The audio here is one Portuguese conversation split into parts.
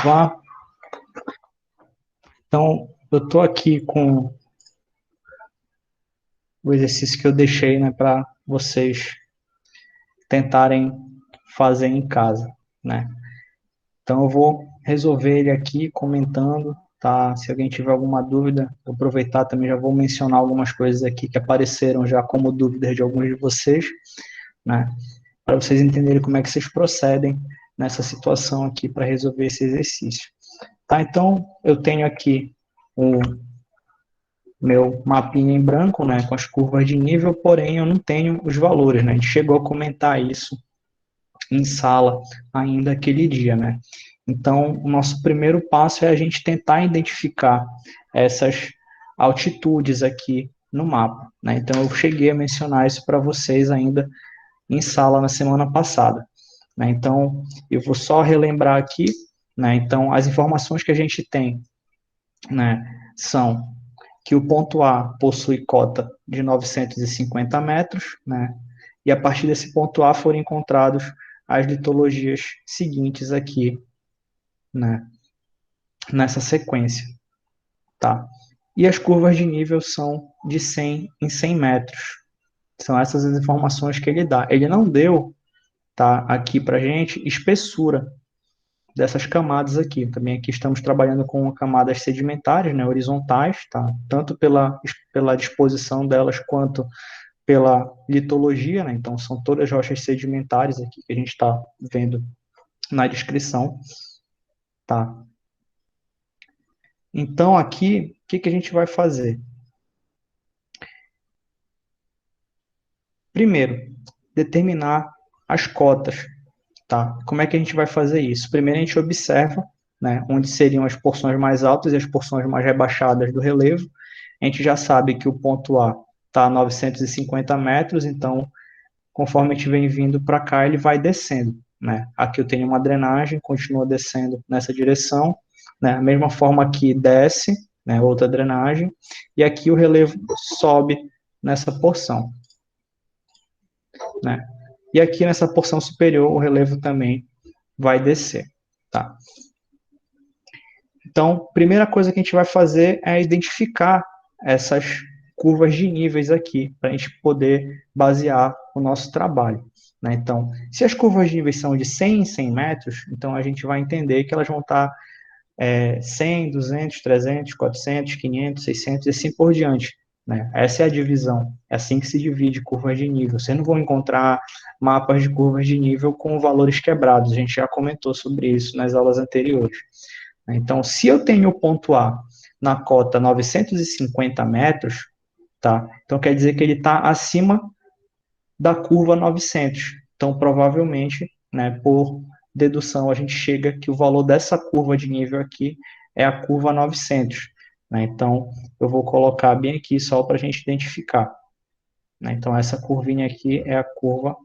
Vá. Então, eu estou aqui com o exercício que eu deixei, né, para vocês tentarem fazer em casa, né? Então, eu vou resolver ele aqui comentando, tá? Se alguém tiver alguma dúvida, vou aproveitar também, já vou mencionar algumas coisas aqui que apareceram já como dúvidas de alguns de vocês, né? Para vocês entenderem como é que vocês procedem nessa situação aqui para resolver esse exercício. Tá? Então, eu tenho aqui o meu mapinha em branco, né, com as curvas de nível, porém eu não tenho os valores, né? A gente chegou a comentar isso em sala ainda aquele dia, né? Então, o nosso primeiro passo é a gente tentar identificar essas altitudes aqui no mapa, né? Então, eu cheguei a mencionar isso para vocês ainda em sala na semana passada, né? Então, eu vou só relembrar aqui, né? Então, as informações que a gente tem, né, são que o ponto A possui cota de 950 metros, né? E a partir desse ponto A foram encontrados as litologias seguintes aqui, né? Nessa sequência, tá? E as curvas de nível são de 100 em 100 metros. São essas as informações que ele dá. Ele não deu, tá? Aqui para gente espessura dessas camadas aqui. Também aqui estamos trabalhando com camadas sedimentares, né, horizontais, tá? Tanto pela disposição delas quanto pela litologia, né? Então são todas rochas sedimentares aqui que a gente está vendo na descrição, tá? Então aqui, o que que a gente vai fazer? Primeiro, determinar as cotas, tá? Como é que a gente vai fazer isso? Primeiro a gente observa, né, onde seriam as porções mais altas e as porções mais rebaixadas do relevo. A gente já sabe que o ponto A está a 950 metros, então conforme a gente vem vindo para cá, ele vai descendo, né? Aqui eu tenho uma drenagem, continua descendo nessa direção, né? A mesma forma aqui desce, né? Outra drenagem, e aqui o relevo sobe nessa porção, né? E aqui nessa porção superior, o relevo também vai descer, tá? Então, primeira coisa que a gente vai fazer é identificar essas curvas de níveis aqui, para a gente poder basear o nosso trabalho, né? Então, se as curvas de níveis são de 100 em 100 metros, então a gente vai entender que elas vão estar 100, 200, 300, 400, 500, 600 e assim por diante, né? Essa é a divisão, é assim que se divide curvas de nível. Você não vai encontrar mapas de curvas de nível com valores quebrados, a gente já comentou sobre isso nas aulas anteriores. Então, se eu tenho o ponto A na cota 950 metros, tá? Então quer dizer que ele está acima da curva 900. Então, provavelmente, né, por dedução, a gente chega que o valor dessa curva de nível aqui é a curva 900. Né? Então, eu vou colocar bem aqui só para a gente identificar. Né? Então, essa curvinha aqui é a curva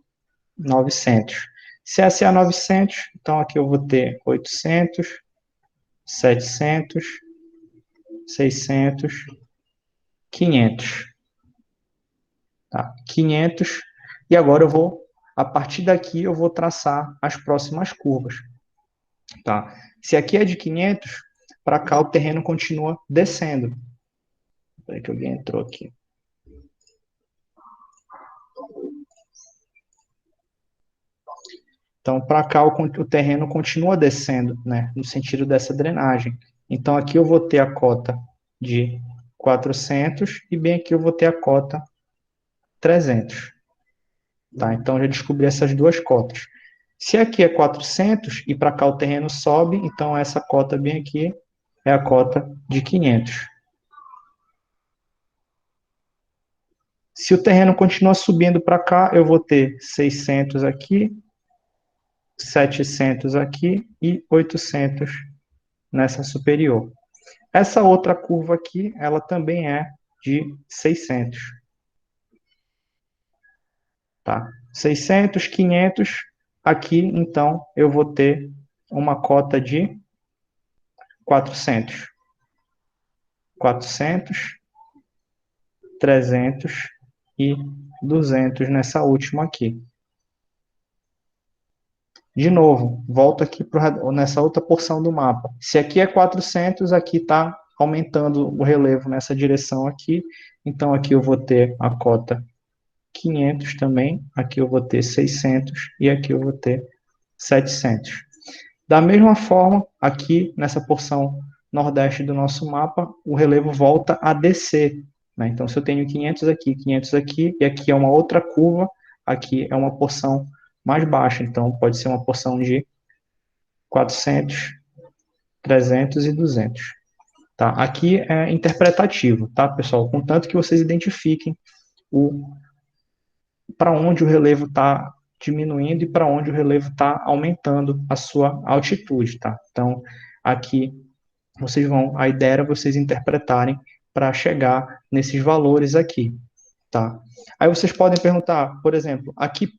900. Se essa é a 900, então aqui eu vou ter 800, 700, 600, 500. Tá? 500. E agora a partir daqui, eu vou traçar as próximas curvas. Tá? Se aqui é de 500, para cá o terreno continua descendo. Espera que alguém entrou aqui. Então, para cá o terreno continua descendo, né, no sentido dessa drenagem. Então, aqui eu vou ter a cota de 400 e bem aqui eu vou ter a cota 300. Tá? Então, já descobri essas duas cotas. Se aqui é 400 e para cá o terreno sobe, então essa cota bem aqui é a cota de 500. Se o terreno continua subindo para cá, eu vou ter 600 aqui, 700 aqui e 800 nessa superior. Essa outra curva aqui, ela também é de 600. Tá? 600, 500, aqui então eu vou ter uma cota de 400. 400, 300 e 200 nessa última aqui. De novo, volto aqui nessa outra porção do mapa. Se aqui é 400, aqui está aumentando o relevo nessa direção aqui. Então, aqui eu vou ter a cota 500 também. Aqui eu vou ter 600 e aqui eu vou ter 700. Da mesma forma, aqui nessa porção nordeste do nosso mapa, o relevo volta a descer, né? Então, se eu tenho 500 aqui, e aqui é uma outra curva, aqui é uma porção mais baixa. Então, pode ser uma porção de 400, 300 e 200. Tá? Aqui é interpretativo, tá, pessoal? Contanto que vocês identifiquem para onde o relevo está diminuindo e para onde o relevo está aumentando a sua altitude, tá? Então, aqui a ideia era vocês interpretarem para chegar nesses valores aqui, tá? Aí vocês podem perguntar, por exemplo, aqui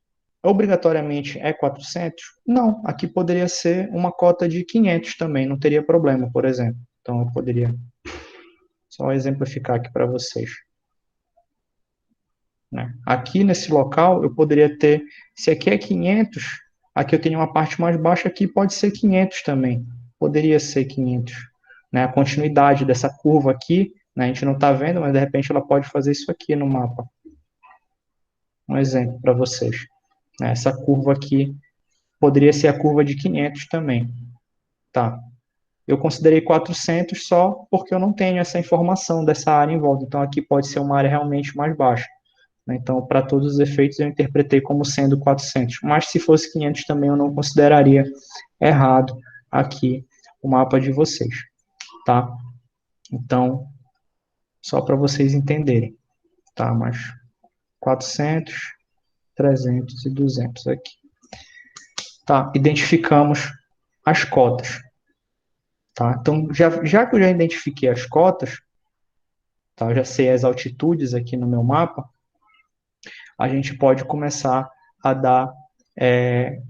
obrigatoriamente é 400? Não, aqui poderia ser uma cota de 500 também, não teria problema, por exemplo. Então, eu poderia só exemplificar aqui para vocês. Né? Aqui nesse local, eu poderia ter, se aqui é 500, aqui eu tenho uma parte mais baixa, aqui pode ser 500 também. Poderia ser 500. Né? A continuidade dessa curva aqui, né? A gente não está vendo, mas de repente ela pode fazer isso aqui no mapa. Um exemplo para vocês. Né? Essa curva aqui poderia ser a curva de 500 também. Tá. Eu considerei 400 só porque eu não tenho essa informação dessa área em volta. Então aqui pode ser uma área realmente mais baixa. Então, para todos os efeitos, eu interpretei como sendo 400. Mas se fosse 500 também, eu não consideraria errado aqui o mapa de vocês, tá? Então, só para vocês entenderem, tá? Mas 400, 300 e 200 aqui. Tá, identificamos as cotas, tá? Então, já que eu já identifiquei as cotas, tá? Eu já sei as altitudes aqui no meu mapa, a gente pode começar a dar é,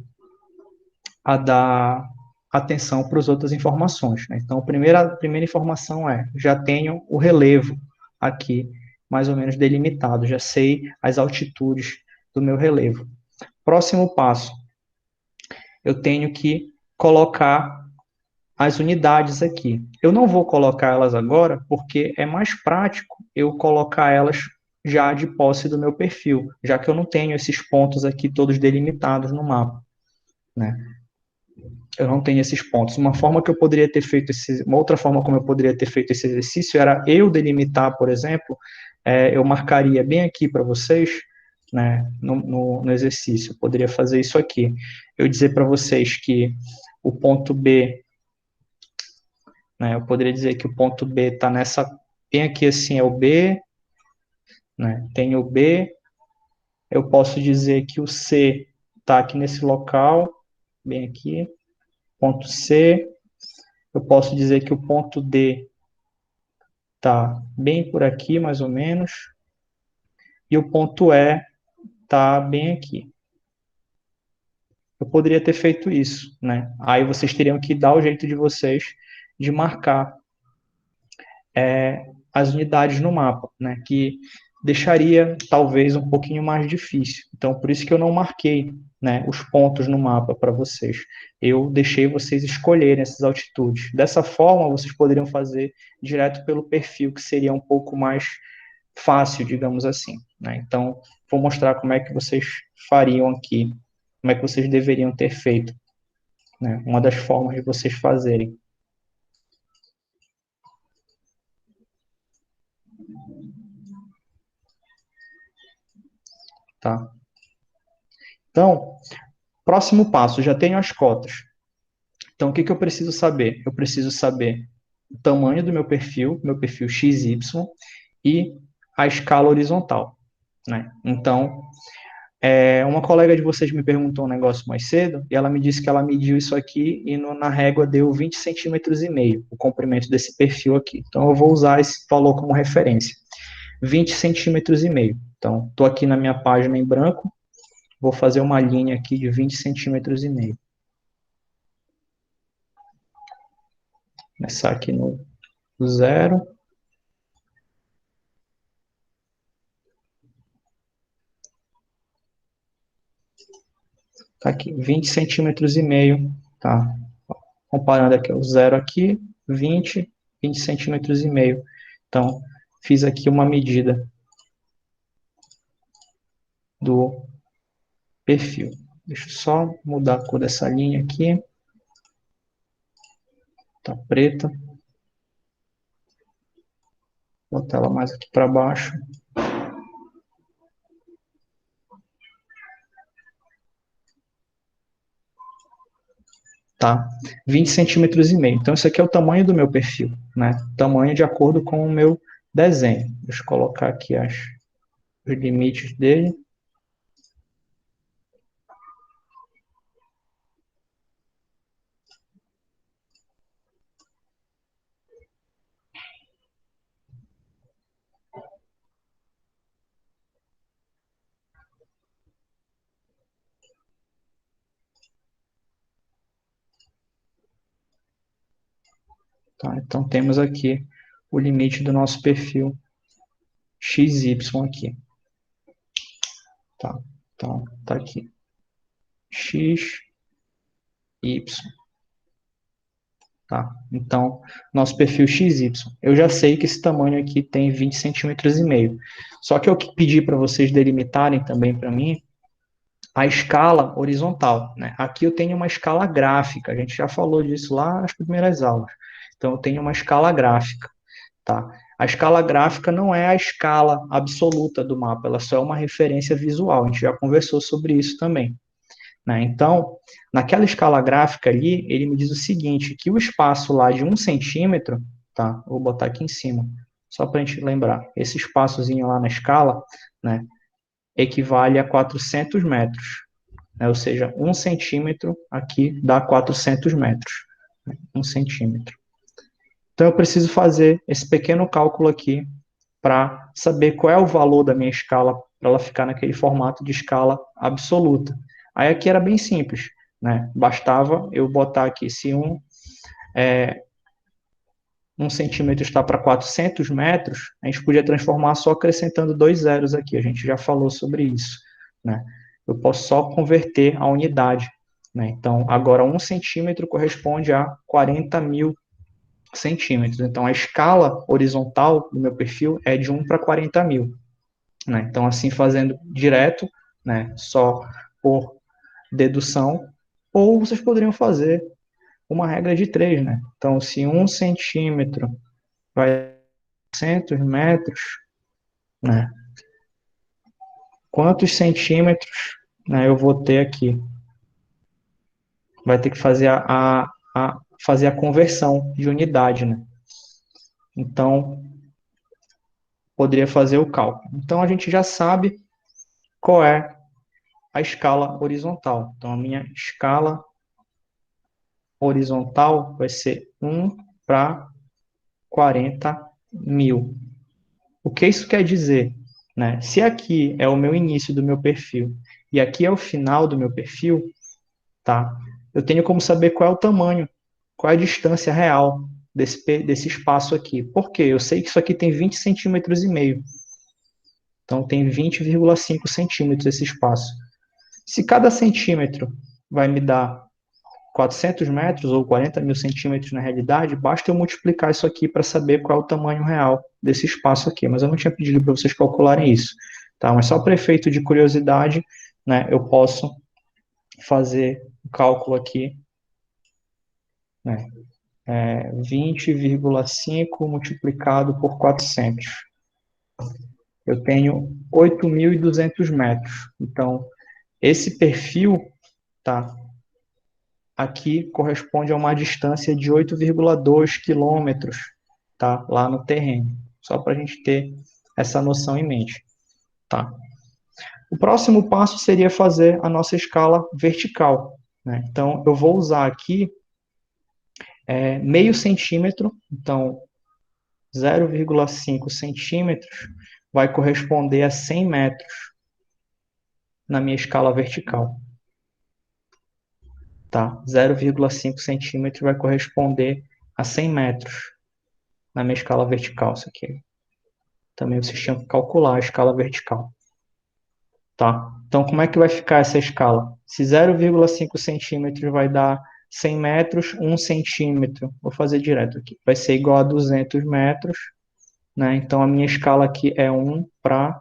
a dar atenção para as outras informações. Né? Então, a primeira informação é, já tenho o relevo aqui, mais ou menos delimitado, já sei as altitudes do meu relevo. Próximo passo, eu tenho que colocar as unidades aqui. Eu não vou colocar elas agora, porque é mais prático eu colocar elas já de posse do meu perfil, já que eu não tenho esses pontos aqui todos delimitados no mapa. Né? Eu não tenho esses pontos. Uma outra forma como eu poderia ter feito esse exercício era eu delimitar, por exemplo, eu marcaria bem aqui para vocês, né, no exercício, eu poderia fazer isso aqui. Eu dizer para vocês que o ponto B, né, eu poderia dizer que o ponto B está bem aqui assim é o B, né, tem o B, eu posso dizer que o C está aqui nesse local, bem aqui, ponto C, eu posso dizer que o ponto D está bem por aqui, mais ou menos, e o ponto E está bem aqui. Eu poderia ter feito isso, né? Aí vocês teriam que dar o jeito de vocês de marcar as unidades no mapa, né? Que deixaria talvez um pouquinho mais difícil. Então, por isso que eu não marquei, né, os pontos no mapa para vocês. Eu deixei vocês escolherem essas altitudes. Dessa forma, vocês poderiam fazer direto pelo perfil, que seria um pouco mais fácil, digamos assim. Né? Então, vou mostrar como é que vocês fariam aqui, como é que vocês deveriam ter feito. Né? Uma das formas de vocês fazerem. Tá? Então, próximo passo, já tenho as cotas. Então, o que eu preciso saber? Eu preciso saber o tamanho do meu perfil XY, e a escala horizontal. Né? Então, uma colega de vocês me perguntou um negócio mais cedo, e ela me disse que ela mediu isso aqui e na régua deu 20 centímetros e meio, o comprimento desse perfil aqui. Então, eu vou usar esse valor como referência. 20 centímetros e meio. Então, estou aqui na minha página em branco, vou fazer uma linha aqui de 20 centímetros e meio. Começar aqui no 0. Tá aqui, 20 centímetros e meio, tá? Comparando aqui o zero aqui, 20 centímetros e meio. Então, fiz aqui uma medida do perfil. Deixa eu só mudar a cor dessa linha aqui. Tá preta. Botar ela mais aqui para baixo. Tá? 20 centímetros e meio. Então, isso aqui é o tamanho do meu perfil, né? Tamanho de acordo com o meu desenho. Deixa eu colocar aqui os limites dele. Tá? Então, temos aqui o limite do nosso perfil XY aqui. Tá? Então, tá aqui. X, Y. Tá? Então, nosso perfil XY. Eu já sei que esse tamanho aqui tem 20 centímetros e meio. Só que eu pedi para vocês delimitarem também para mim a escala horizontal, né? Aqui eu tenho uma escala gráfica, a gente já falou disso lá nas primeiras aulas. Então, eu tenho uma escala gráfica, tá? A escala gráfica não é a escala absoluta do mapa, ela só é uma referência visual, a gente já conversou sobre isso também, né? Então, naquela escala gráfica ali, ele me diz o seguinte, que o espaço lá de 1 centímetro, tá? Vou botar aqui em cima, só para a gente lembrar, esse espaçozinho lá na escala, né, equivale a 400 metros, né? Ou seja, 1 centímetro aqui dá 400 metros, né? 1 centímetro. Então, eu preciso fazer esse pequeno cálculo aqui para saber qual é o valor da minha escala para ela ficar naquele formato de escala absoluta. Aí aqui era bem simples, né? Bastava eu botar aqui, se 1 centímetro está para 400 metros, a gente podia transformar só acrescentando 2 zeros aqui, a gente já falou sobre isso, né? Eu posso só converter a unidade, né? Então, agora 1 centímetro corresponde a 40.000 centímetros. Então, a escala horizontal do meu perfil é de 1 para 40.000. Né? Então, assim, fazendo direto, né, só por dedução, ou vocês poderiam fazer uma regra de 3, né? Então, se 1 centímetro vai 400 metros, né? Quantos centímetros, né, eu vou ter aqui? Vai ter que fazer fazer a conversão de unidade, né? Então, poderia fazer o cálculo. Então, a gente já sabe qual é a escala horizontal. Então, a minha escala horizontal vai ser 1 para 40.000. O que isso quer dizer? Né? Se aqui é o meu início do meu perfil e aqui é o final do meu perfil, tá? Eu tenho como saber qual é o tamanho, qual é a distância real desse espaço aqui. Por quê? Eu sei que isso aqui tem 20 centímetros e meio. Então, tem 20,5 centímetros esse espaço. Se cada centímetro vai me dar 400 metros ou 40.000 centímetros na realidade, basta eu multiplicar isso aqui para saber qual é o tamanho real desse espaço aqui. Mas eu não tinha pedido para vocês calcularem isso, tá? Mas só para efeito de curiosidade, né, eu posso fazer o cálculo aqui, né, 20,5 multiplicado por 400. Eu tenho 8.200 metros. Então, esse perfil, tá, aqui corresponde a uma distância de 8,2 quilômetros, tá? Lá no terreno. Só para a gente ter essa noção em mente, tá? O próximo passo seria fazer a nossa escala vertical, né? Então, eu vou usar aqui meio centímetro, então 0,5 centímetros vai corresponder a 100 metros na minha escala vertical, tá? 0,5 centímetros vai corresponder a 100 metros na minha escala vertical, isso aqui. Também vocês tinham que calcular a escala vertical. tá? Então, como é que vai ficar essa escala? Se 0,5 centímetros vai dar 100 metros, 1 centímetro, vou fazer direto aqui, vai ser igual a 200 metros, né? Então, a minha escala aqui é 1 para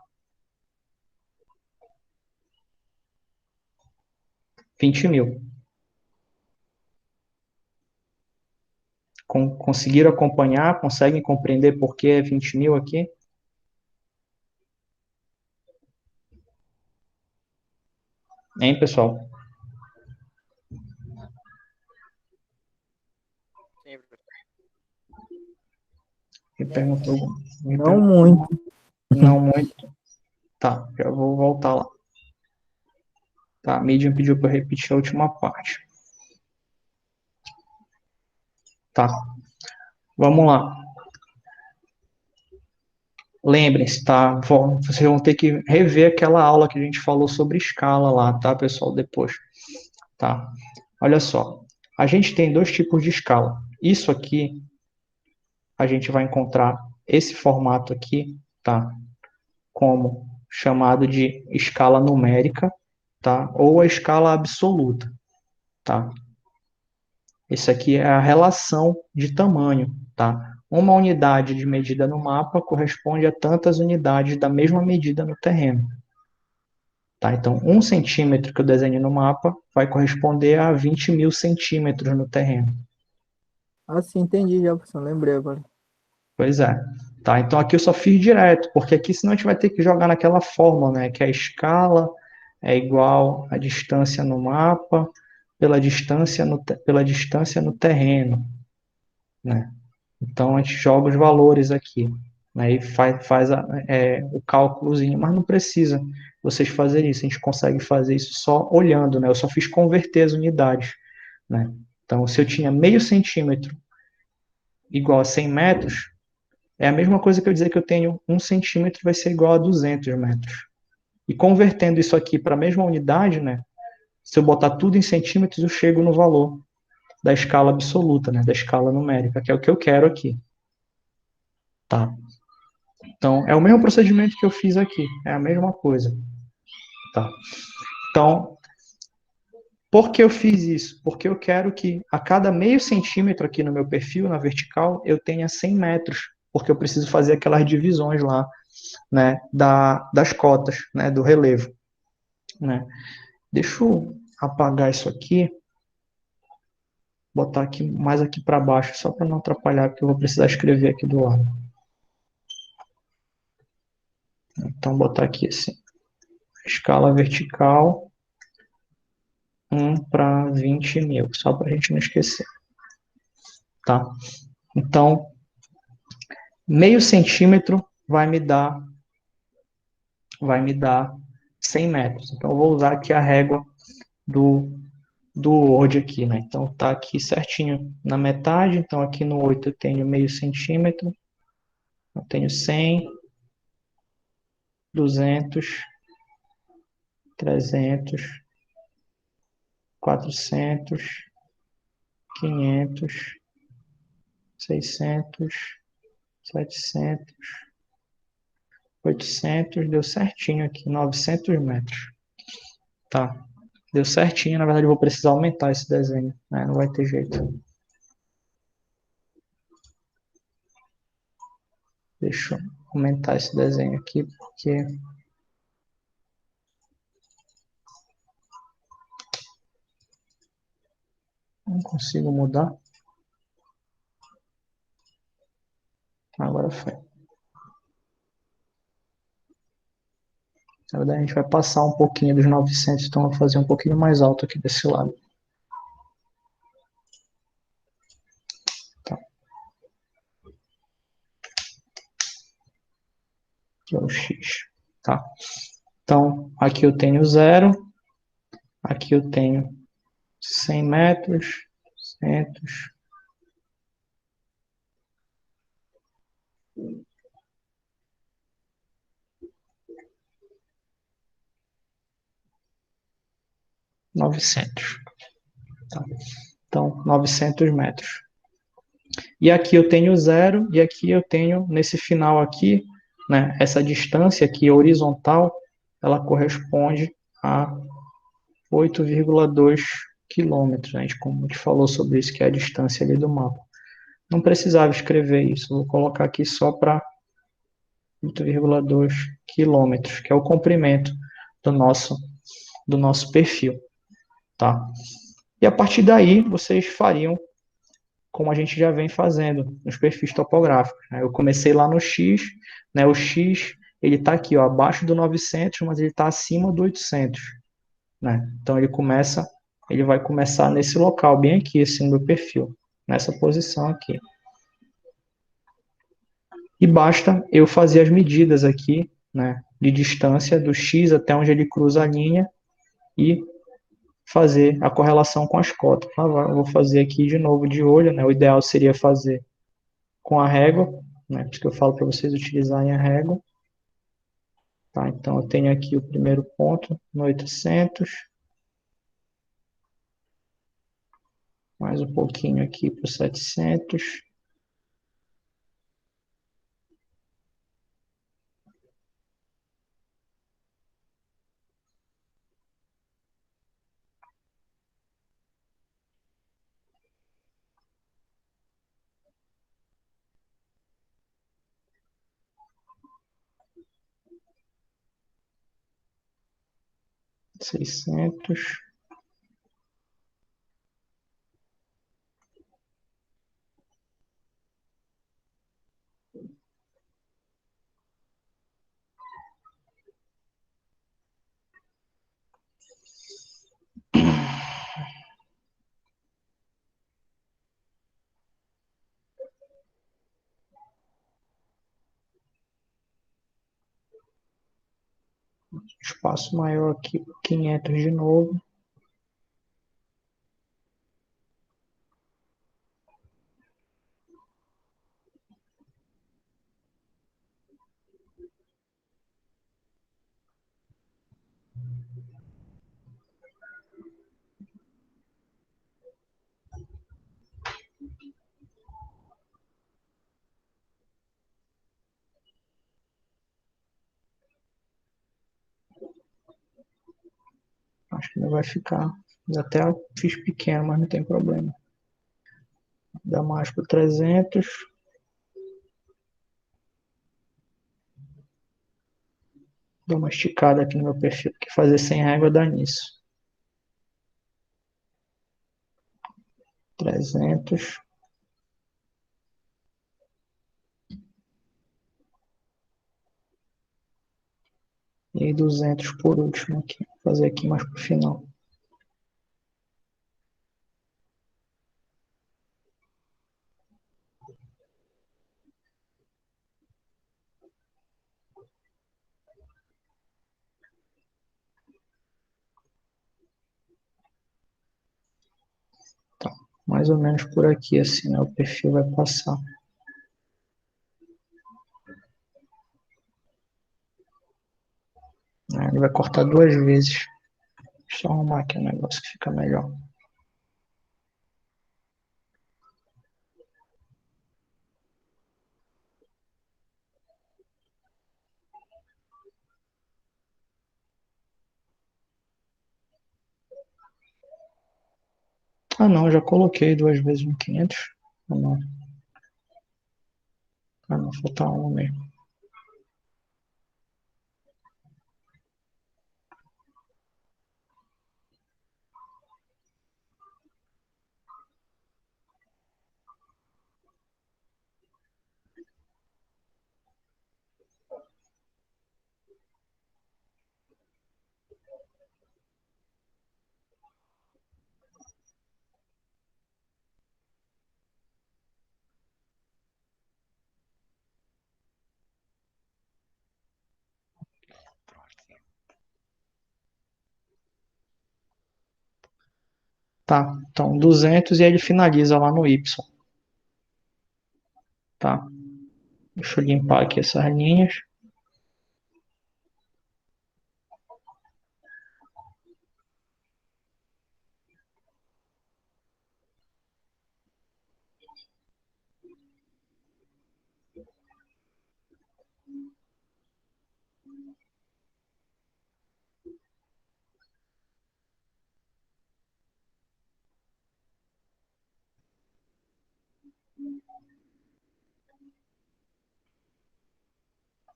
20 mil. Conseguiram acompanhar? Conseguem compreender por que é 20 mil aqui? Hein, pessoal? Sim, professor. Me perguntou, me Não perguntou. muito. Não muito. Tá, já vou voltar lá. Tá, a Medium pediu para repetir a última parte. Tá, vamos lá. Lembrem-se, tá? Vocês vão ter que rever aquela aula que a gente falou sobre escala lá, tá, pessoal? Depois, tá? Olha só, a gente tem dois tipos de escala. Isso aqui, a gente vai encontrar esse formato aqui, tá? Como chamado de escala numérica, tá? Ou a escala absoluta, tá? Isso aqui é a relação de tamanho, tá? Uma unidade de medida no mapa corresponde a tantas unidades da mesma medida no terreno. Tá? Então, 1 centímetro que eu desenho no mapa vai corresponder a 20 mil centímetros no terreno. Ah, sim, entendi já, professor. Lembrei agora. Pois é. Tá? Então, aqui eu só fiz direto, porque aqui senão a gente vai ter que jogar naquela fórmula, né? Que a escala é igual à distância no mapa pela distância no terreno, né? Então, a gente joga os valores aqui, né, e faz o cálculozinho, mas não precisa vocês fazerem isso, a gente consegue fazer isso só olhando, né? Eu só fiz converter as unidades, né? Então, se eu tinha meio centímetro igual a 100 metros, é a mesma coisa que eu dizer que eu tenho 1 centímetro vai ser igual a 200 metros. E convertendo isso aqui para a mesma unidade, né? Se eu botar tudo em centímetros, eu chego no valor da escala absoluta, né? Da escala numérica, que é o que eu quero aqui. Tá? Então, é o mesmo procedimento que eu fiz aqui, é a mesma coisa. Tá? Então, por que eu fiz isso? Porque eu quero que a cada meio centímetro aqui no meu perfil, na vertical, eu tenha 100 metros, porque eu preciso fazer aquelas divisões lá, né, das cotas, né, do relevo. Né? Deixa eu apagar isso aqui, botar aqui mais aqui para baixo, só para não atrapalhar, porque eu vou precisar escrever aqui do lado. Então, botar aqui assim, escala vertical, 1 para 20 mil, só para a gente não esquecer. Tá? Então, meio centímetro vai me dar 100 metros. Então, eu vou usar aqui a régua do Word aqui, né? Então, tá aqui certinho na metade. Então, aqui no 8 eu tenho meio centímetro. Eu tenho 100, 200, 300, 400, 500, 600, 700, 800, deu certinho aqui, 900 metros. Tá, deu certinho. Na verdade, eu vou precisar aumentar esse desenho, né? Não vai ter jeito. Deixa eu aumentar esse desenho aqui, porque não consigo mudar. Agora foi. Na verdade, a gente vai passar um pouquinho dos 900, então eu vou fazer um pouquinho mais alto aqui desse lado. Tá. Aqui é o X. Tá. Então, aqui eu tenho 0. Aqui eu tenho 100 metros, 200, 900. Tá. Então, 900 metros. E aqui eu tenho 0, e aqui eu tenho, nesse final aqui, né, essa distância aqui horizontal, ela corresponde a 8,2 quilômetros. A gente, como a gente falou sobre isso, que é a distância ali do mapa. Não precisava escrever isso, vou colocar aqui só para 8,2 quilômetros, que é o comprimento do nosso perfil, tá? E a partir daí, vocês fariam como a gente já vem fazendo nos perfis topográficos, né? Eu comecei lá no X, né? O X, ele está aqui, ó, abaixo do 900, mas ele está acima do 800, né? Então ele vai começar nesse local, bem aqui, assim, no meu perfil, nessa posição aqui. E basta eu fazer as medidas aqui, né, de distância do X até onde ele cruza a linha e fazer a correlação com as cotas. Eu vou fazer aqui de novo de olho, né? O ideal seria fazer com a régua, né? Por isso que eu falo para vocês utilizarem a régua. Tá? Então, eu tenho aqui o primeiro ponto no 800, mais um pouquinho aqui para o 700. 600. Espaço maior aqui por 500 de novo. Acho que não vai ficar. Até fiz pequeno, mas não tem problema. Dá mais para 300. Dou uma esticada aqui no meu perfil, porque fazer sem régua dá nisso. 300. E 200 por último aqui. Vou fazer aqui mais para o final. Tá. Mais ou menos por aqui, assim, né? O perfil vai passar. Ele vai cortar duas vezes. Deixa eu arrumar aqui um negócio que fica melhor. Ah, não, já coloquei duas vezes no 500. Ah, não. Ah, não, falta uma mesmo. Tá, então 200 e ele finaliza lá no Y. Tá, deixa eu limpar aqui essas linhas.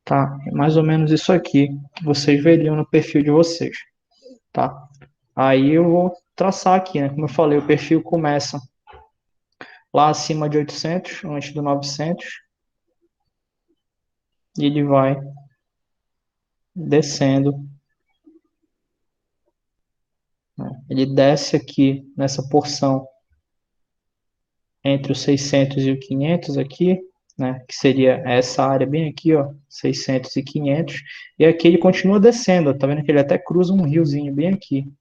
Tá? É mais ou menos isso aqui que vocês veriam no perfil de vocês, tá? Aí eu vou traçar aqui, né? Como eu falei, o perfil começa lá acima de 800, antes do 900, e ele vai descendo, né? Ele desce aqui nessa porção entre os 600 e o 500 aqui, né? Que seria essa área bem aqui, ó, 600 e 500, e aqui ele continua descendo, ó, tá vendo que ele até cruza um riozinho bem aqui,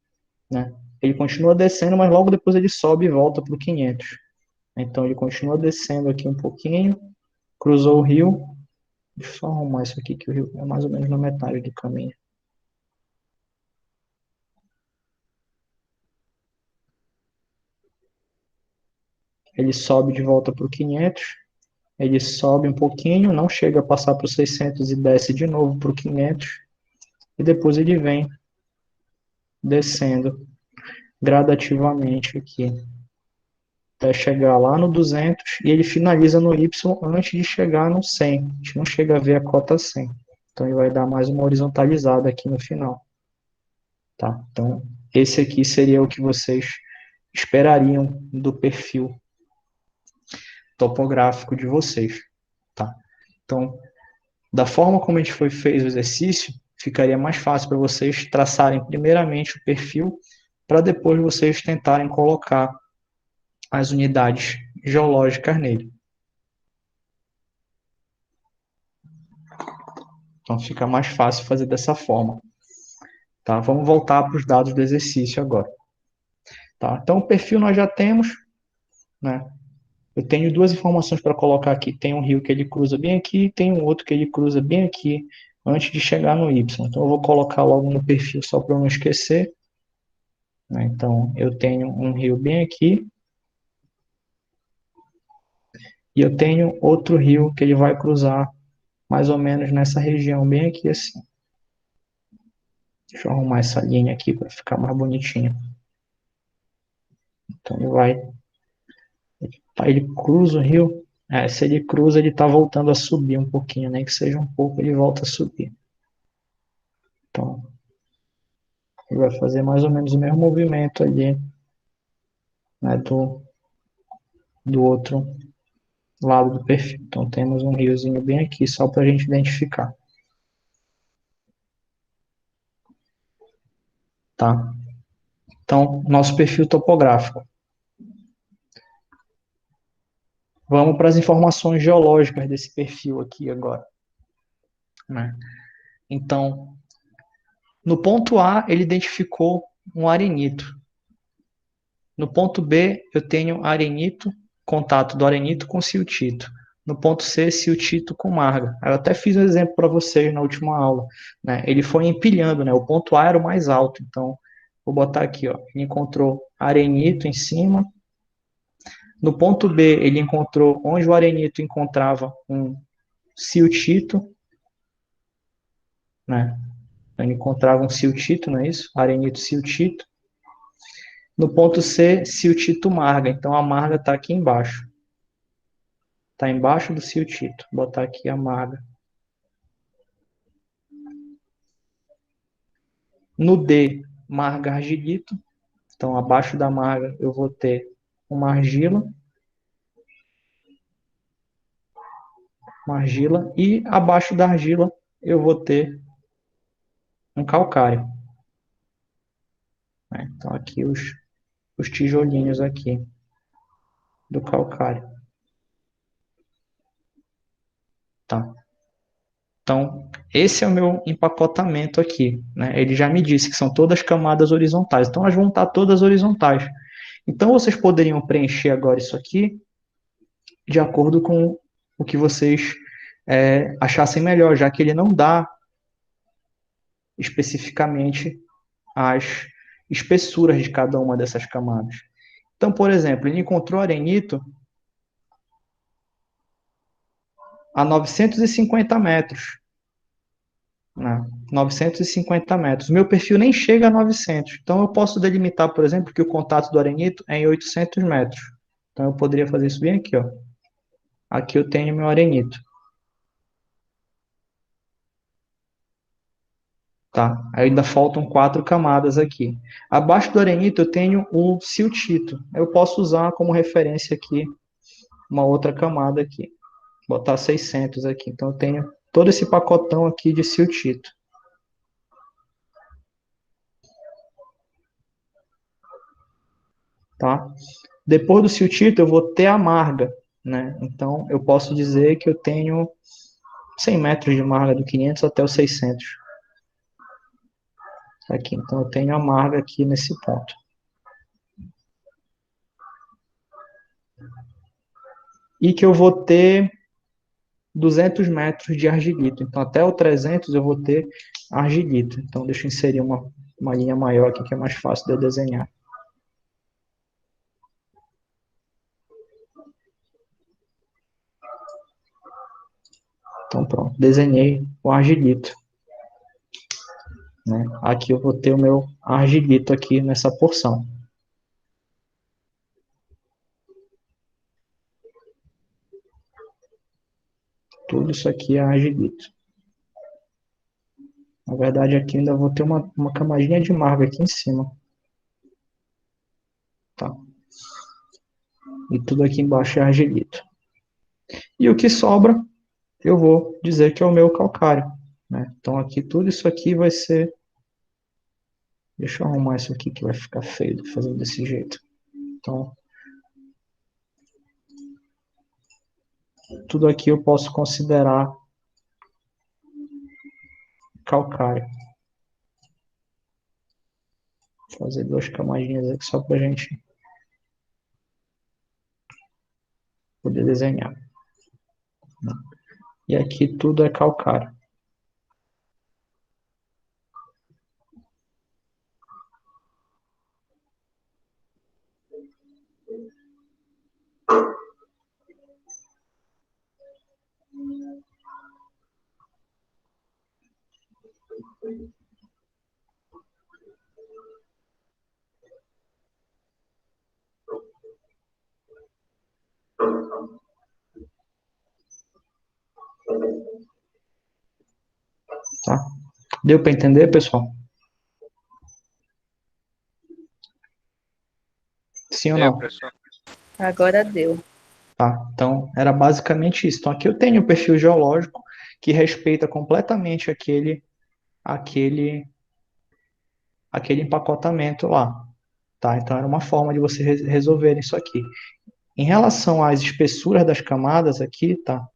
né? Ele continua descendo, mas logo depois ele sobe e volta para o 500. Então ele continua descendo aqui um pouquinho, cruzou o rio. Deixa eu só arrumar isso aqui, que o rio é mais ou menos na metade do caminho. Ele sobe de volta para o 500, ele sobe um pouquinho, não chega a passar para o 600 e desce de novo para o 500, e depois ele vem descendo gradativamente aqui, até chegar lá no 200, e ele finaliza no Y antes de chegar no 100. A gente não chega a ver a cota 100. Então ele vai dar mais uma horizontalizada aqui no final. Tá? Então esse aqui seria o que vocês esperariam do perfil topográfico de vocês. Tá? Então, da forma como a gente fez o exercício, ficaria mais fácil para vocês traçarem primeiramente o perfil, para depois vocês tentarem colocar as unidades geológicas nele. Então fica mais fácil fazer dessa forma. Tá? Vamos voltar para os dados do exercício agora. Tá? Então o perfil nós já temos, né? Eu tenho duas informações para colocar aqui. Tem um rio que ele cruza bem aqui, tem um outro que ele cruza bem aqui, antes de chegar no Y. Então eu vou colocar logo no perfil só para eu não esquecer. Né? Então eu tenho um rio bem aqui, e eu tenho outro rio que ele vai cruzar mais ou menos nessa região bem aqui assim. Deixa eu arrumar essa linha aqui para ficar mais bonitinho. Então ele cruza o rio. Se ele cruza, ele está voltando a subir um pouquinho, nem que seja um pouco, ele volta a subir. Então, ele vai fazer mais ou menos o mesmo movimento ali, né, do outro lado do perfil. Então, temos um riozinho bem aqui, só para a gente identificar. Tá? Então, nosso perfil topográfico. Vamos para as informações geológicas desse perfil aqui agora. Né? Então, no ponto A, ele identificou um arenito. No ponto B, eu tenho arenito, contato do arenito com siltito. No ponto C, siltito com marga. Eu até fiz um exemplo para vocês na última aula. Né? Ele foi empilhando, né? O ponto A era o mais alto. Então, vou botar aqui, ó. Ele encontrou arenito em cima. No ponto B, ele encontrou onde o arenito encontrava um siltito. Né? Ele encontrava um siltito, não é isso? Arenito siltito. No ponto C, siltito marga. Então, a marga está aqui embaixo. Está embaixo do siltito. Vou botar aqui a marga. No D, marga argilito. Então, abaixo da marga, eu vou ter uma argila. Uma argila. E abaixo da argila, eu vou ter um calcário. Então, aqui os tijolinhos aqui do calcário. Tá? Então, esse é o meu empacotamento aqui. Né? Ele já me disse que são todas camadas horizontais. Então, elas vão estar todas horizontais. Então, vocês poderiam preencher agora isso aqui de acordo com o que vocês achassem melhor, já que ele não dá especificamente as espessuras de cada uma dessas camadas. Então, por exemplo, ele encontrou arenito a 950 metros. Né? 950 metros. Meu perfil nem chega a 900. Então, eu posso delimitar, por exemplo, que o contato do arenito é em 800 metros. Então, eu poderia fazer isso bem aqui, ó. aqui eu tenho meu arenito. Tá? Ainda faltam 4 camadas aqui. Abaixo do arenito eu tenho o siltito. Eu posso usar como referência aqui uma outra camada aqui. Botar 600 aqui. Então eu tenho todo esse pacotão aqui de siltito. Tá? Depois do siltito eu vou ter a marga, né? Então eu posso dizer que eu tenho 100 metros de marga do 500 até o 600. Aqui, então eu tenho a marga aqui nesse ponto. E que eu vou ter 200 metros de argilito. Então até o 300 eu vou ter argilito. Então deixa eu inserir uma linha maior aqui que é mais fácil de eu desenhar. Então pronto, desenhei o argilito. Né? Aqui eu vou ter o meu argilito aqui nessa porção. Tudo isso aqui é argilito. Na verdade, aqui ainda vou ter uma camadinha de marga aqui em cima. Tá? E tudo aqui embaixo é argilito. E o que sobra, eu vou dizer que é o meu calcário. Né? Então aqui tudo isso aqui vai ser... Deixa eu arrumar isso aqui que vai ficar feio fazendo desse jeito. Então, tudo aqui eu posso considerar calcário. Vou fazer 2 camadinhas aqui só para a gente poder desenhar. E aqui tudo é calcário. Tá? Deu para entender, pessoal? Sim ou Deu, não? professor. Agora deu. Tá? Então, era basicamente isso. Então, aqui eu tenho o perfil geológico que respeita completamente aquele, aquele empacotamento lá. Tá? Então, era uma forma de você resolver isso aqui. Em relação às espessuras das camadas aqui, tá?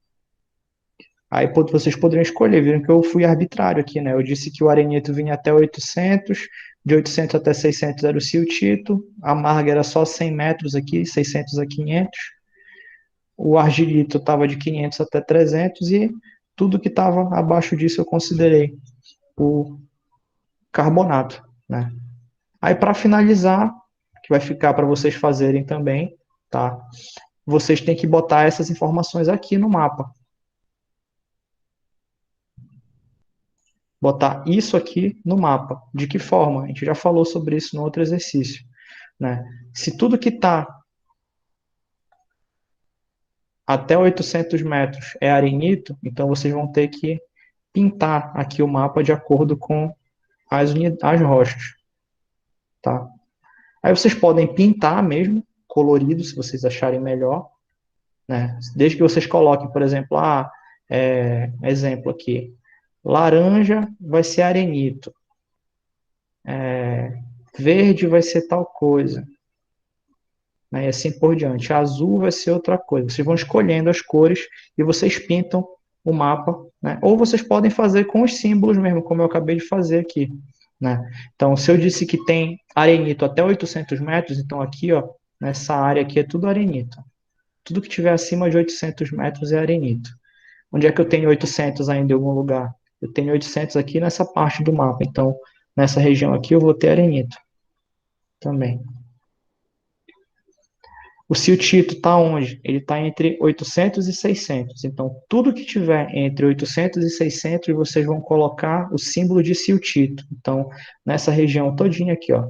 Aí vocês poderiam escolher, viram que eu fui arbitrário aqui, né? Eu disse que o arenito vinha até 800, de 800 até 600 era o siltito, a marga era só 100 metros aqui, 600 a 500, o argilito estava de 500 até 300 e tudo que estava abaixo disso eu considerei o carbonato, né? Aí para finalizar, que vai ficar para vocês fazerem também, tá? Vocês têm que botar essas informações aqui no mapa. Botar isso aqui no mapa. De que forma? A gente já falou sobre isso no outro exercício, né? Se tudo que está até 800 metros é arenito, então vocês vão ter que pintar aqui o mapa de acordo com as rochas, tá? Aí vocês podem pintar mesmo, colorido, se vocês acharem melhor, né? Desde que vocês coloquem, por exemplo, exemplo aqui, laranja vai ser arenito, verde vai ser tal coisa, né? E assim por diante. Azul vai ser outra coisa. Vocês vão escolhendo as cores e vocês pintam o mapa, né? Ou vocês podem fazer com os símbolos mesmo, como eu acabei de fazer aqui, né? Então, se eu disse que tem arenito até 800 metros, então aqui, ó, nessa área aqui é tudo arenito. Tudo que tiver acima de 800 metros é arenito. Onde é que eu tenho 800 ainda em algum lugar? Eu tenho 800 aqui nessa parte do mapa. Então, nessa região aqui eu vou ter arenito também. O siltito está onde? Ele está entre 800 e 600. Então, tudo que tiver entre 800 e 600, vocês vão colocar o símbolo de siltito. Então, nessa região todinha aqui, ó.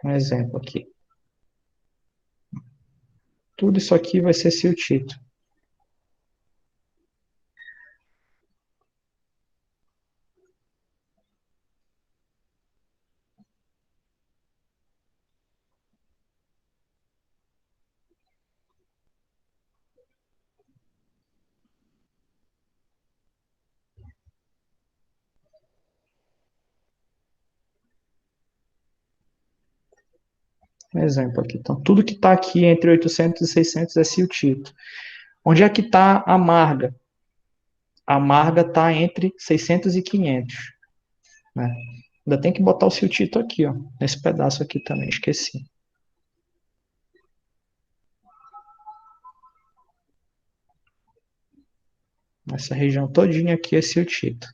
Um exemplo aqui. Tudo isso aqui vai ser siltito. Um exemplo aqui. Então, tudo que está aqui entre 800 e 600 é siltito. Onde é que está a marga? A marga está entre 600 e 500. Né? Ainda tem que botar o siltito aqui, ó, nesse pedaço aqui também, esqueci. Essa região todinha aqui é siltito.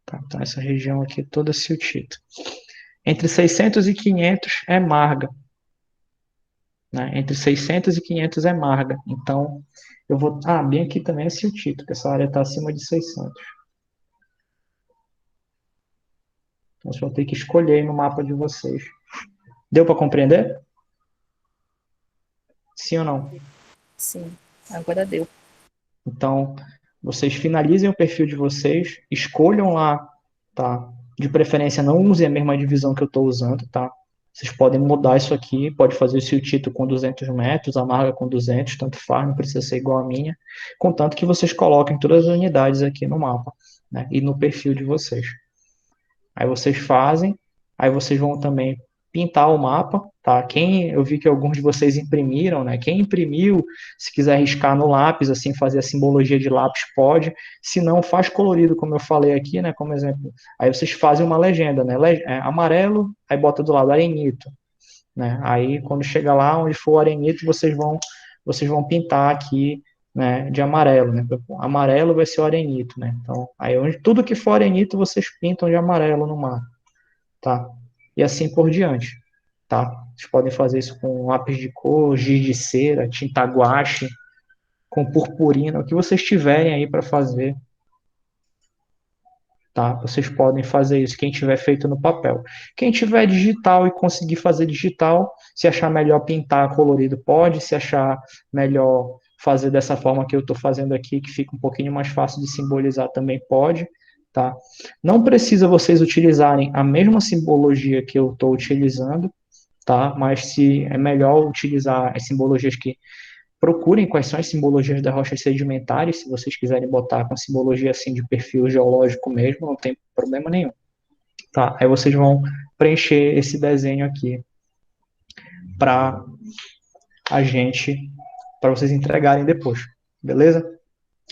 Tá? Então, essa região aqui toda é siltito. Entre 600 e 500 é marga. Né? Entre 600 e 500 é marga. Então, eu vou... Ah, bem aqui também é siltito, porque essa área está acima de 600. Então, vocês vão ter que escolher no mapa de vocês. Deu para compreender? Sim ou não? Sim, agora deu. Então, vocês finalizem o perfil de vocês, escolham lá, tá? De preferência, não usem a mesma divisão que eu estou usando, tá? Vocês podem mudar isso aqui, pode fazer o seu título com 200 metros, a marca com 200, tanto faz, não precisa ser igual a minha, contanto que vocês coloquem todas as unidades aqui no mapa, né? E no perfil de vocês. Aí vocês fazem, aí vocês vão também pintar o mapa, tá? Eu vi que alguns de vocês imprimiram, né? Quem imprimiu, se quiser riscar no lápis, assim, fazer a simbologia de lápis, pode. Se não, faz colorido, como eu falei aqui, né? Como exemplo. Aí vocês fazem uma legenda, né? Amarelo, aí bota do lado arenito, né? Aí quando chega lá, onde for o arenito, vocês vão pintar aqui, né, de amarelo, né? Amarelo vai ser o arenito, né? Então, aí tudo que for arenito, vocês pintam de amarelo no mar, tá? E assim por diante, tá? Vocês podem fazer isso com lápis de cor, giz de cera, tinta guache, com purpurina, o que vocês tiverem aí para fazer, tá? Vocês podem fazer isso, quem tiver feito no papel. Quem tiver digital e conseguir fazer digital, se achar melhor pintar colorido, pode. Se achar melhor fazer dessa forma que eu estou fazendo aqui, que fica um pouquinho mais fácil de simbolizar, também pode, tá? Não precisa vocês utilizarem a mesma simbologia que eu estou utilizando, tá? Mas se é melhor utilizar as simbologias que procurem quais são as simbologias das rochas sedimentares, se vocês quiserem botar com simbologia assim de perfil geológico mesmo, não tem problema nenhum. Tá? Aí vocês vão preencher esse desenho aqui para a gente, para vocês entregarem depois. Beleza?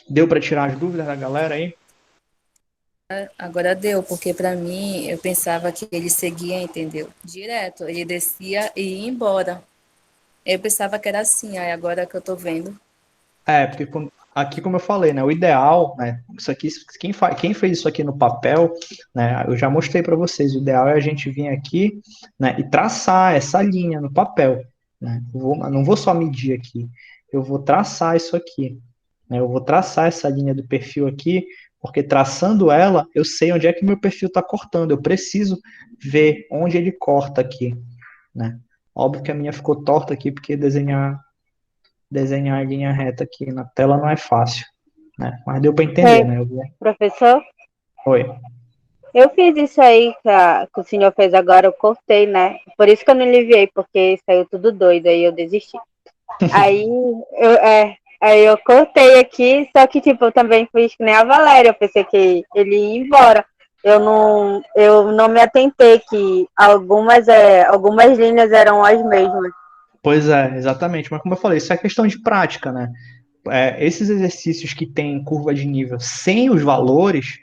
Deu para tirar as dúvidas da galera aí? Agora deu, porque para mim eu pensava que ele seguia, entendeu? Direto, ele descia e ia embora. Eu pensava que era assim, aí agora que eu tô vendo. Porque aqui, como eu falei, né, o ideal, né, isso aqui, quem fez isso aqui no papel, né, eu já mostrei para vocês, o ideal é a gente vir aqui, né, e traçar essa linha no papel, né, não vou só medir aqui, eu vou traçar isso aqui, né, eu vou traçar essa linha do perfil aqui, porque traçando ela, eu sei onde é que meu perfil está cortando, eu preciso ver onde ele corta aqui, né. Óbvio que a minha ficou torta aqui, porque desenhar a linha reta aqui na tela não é fácil, né? Mas deu para entender, né? Professor, Oi. eu fiz isso aí que o senhor fez agora, eu cortei, né? Por isso que eu não enviei, porque saiu tudo doido, aí eu desisti. Aí eu cortei aqui, só que tipo, eu também fiz que nem a Valéria, eu pensei que ele ia embora. Eu não me atentei que algumas linhas eram as mesmas. Pois é, exatamente. Mas como eu falei, isso é questão de prática, né? Esses exercícios que tem curva de nível sem os valores,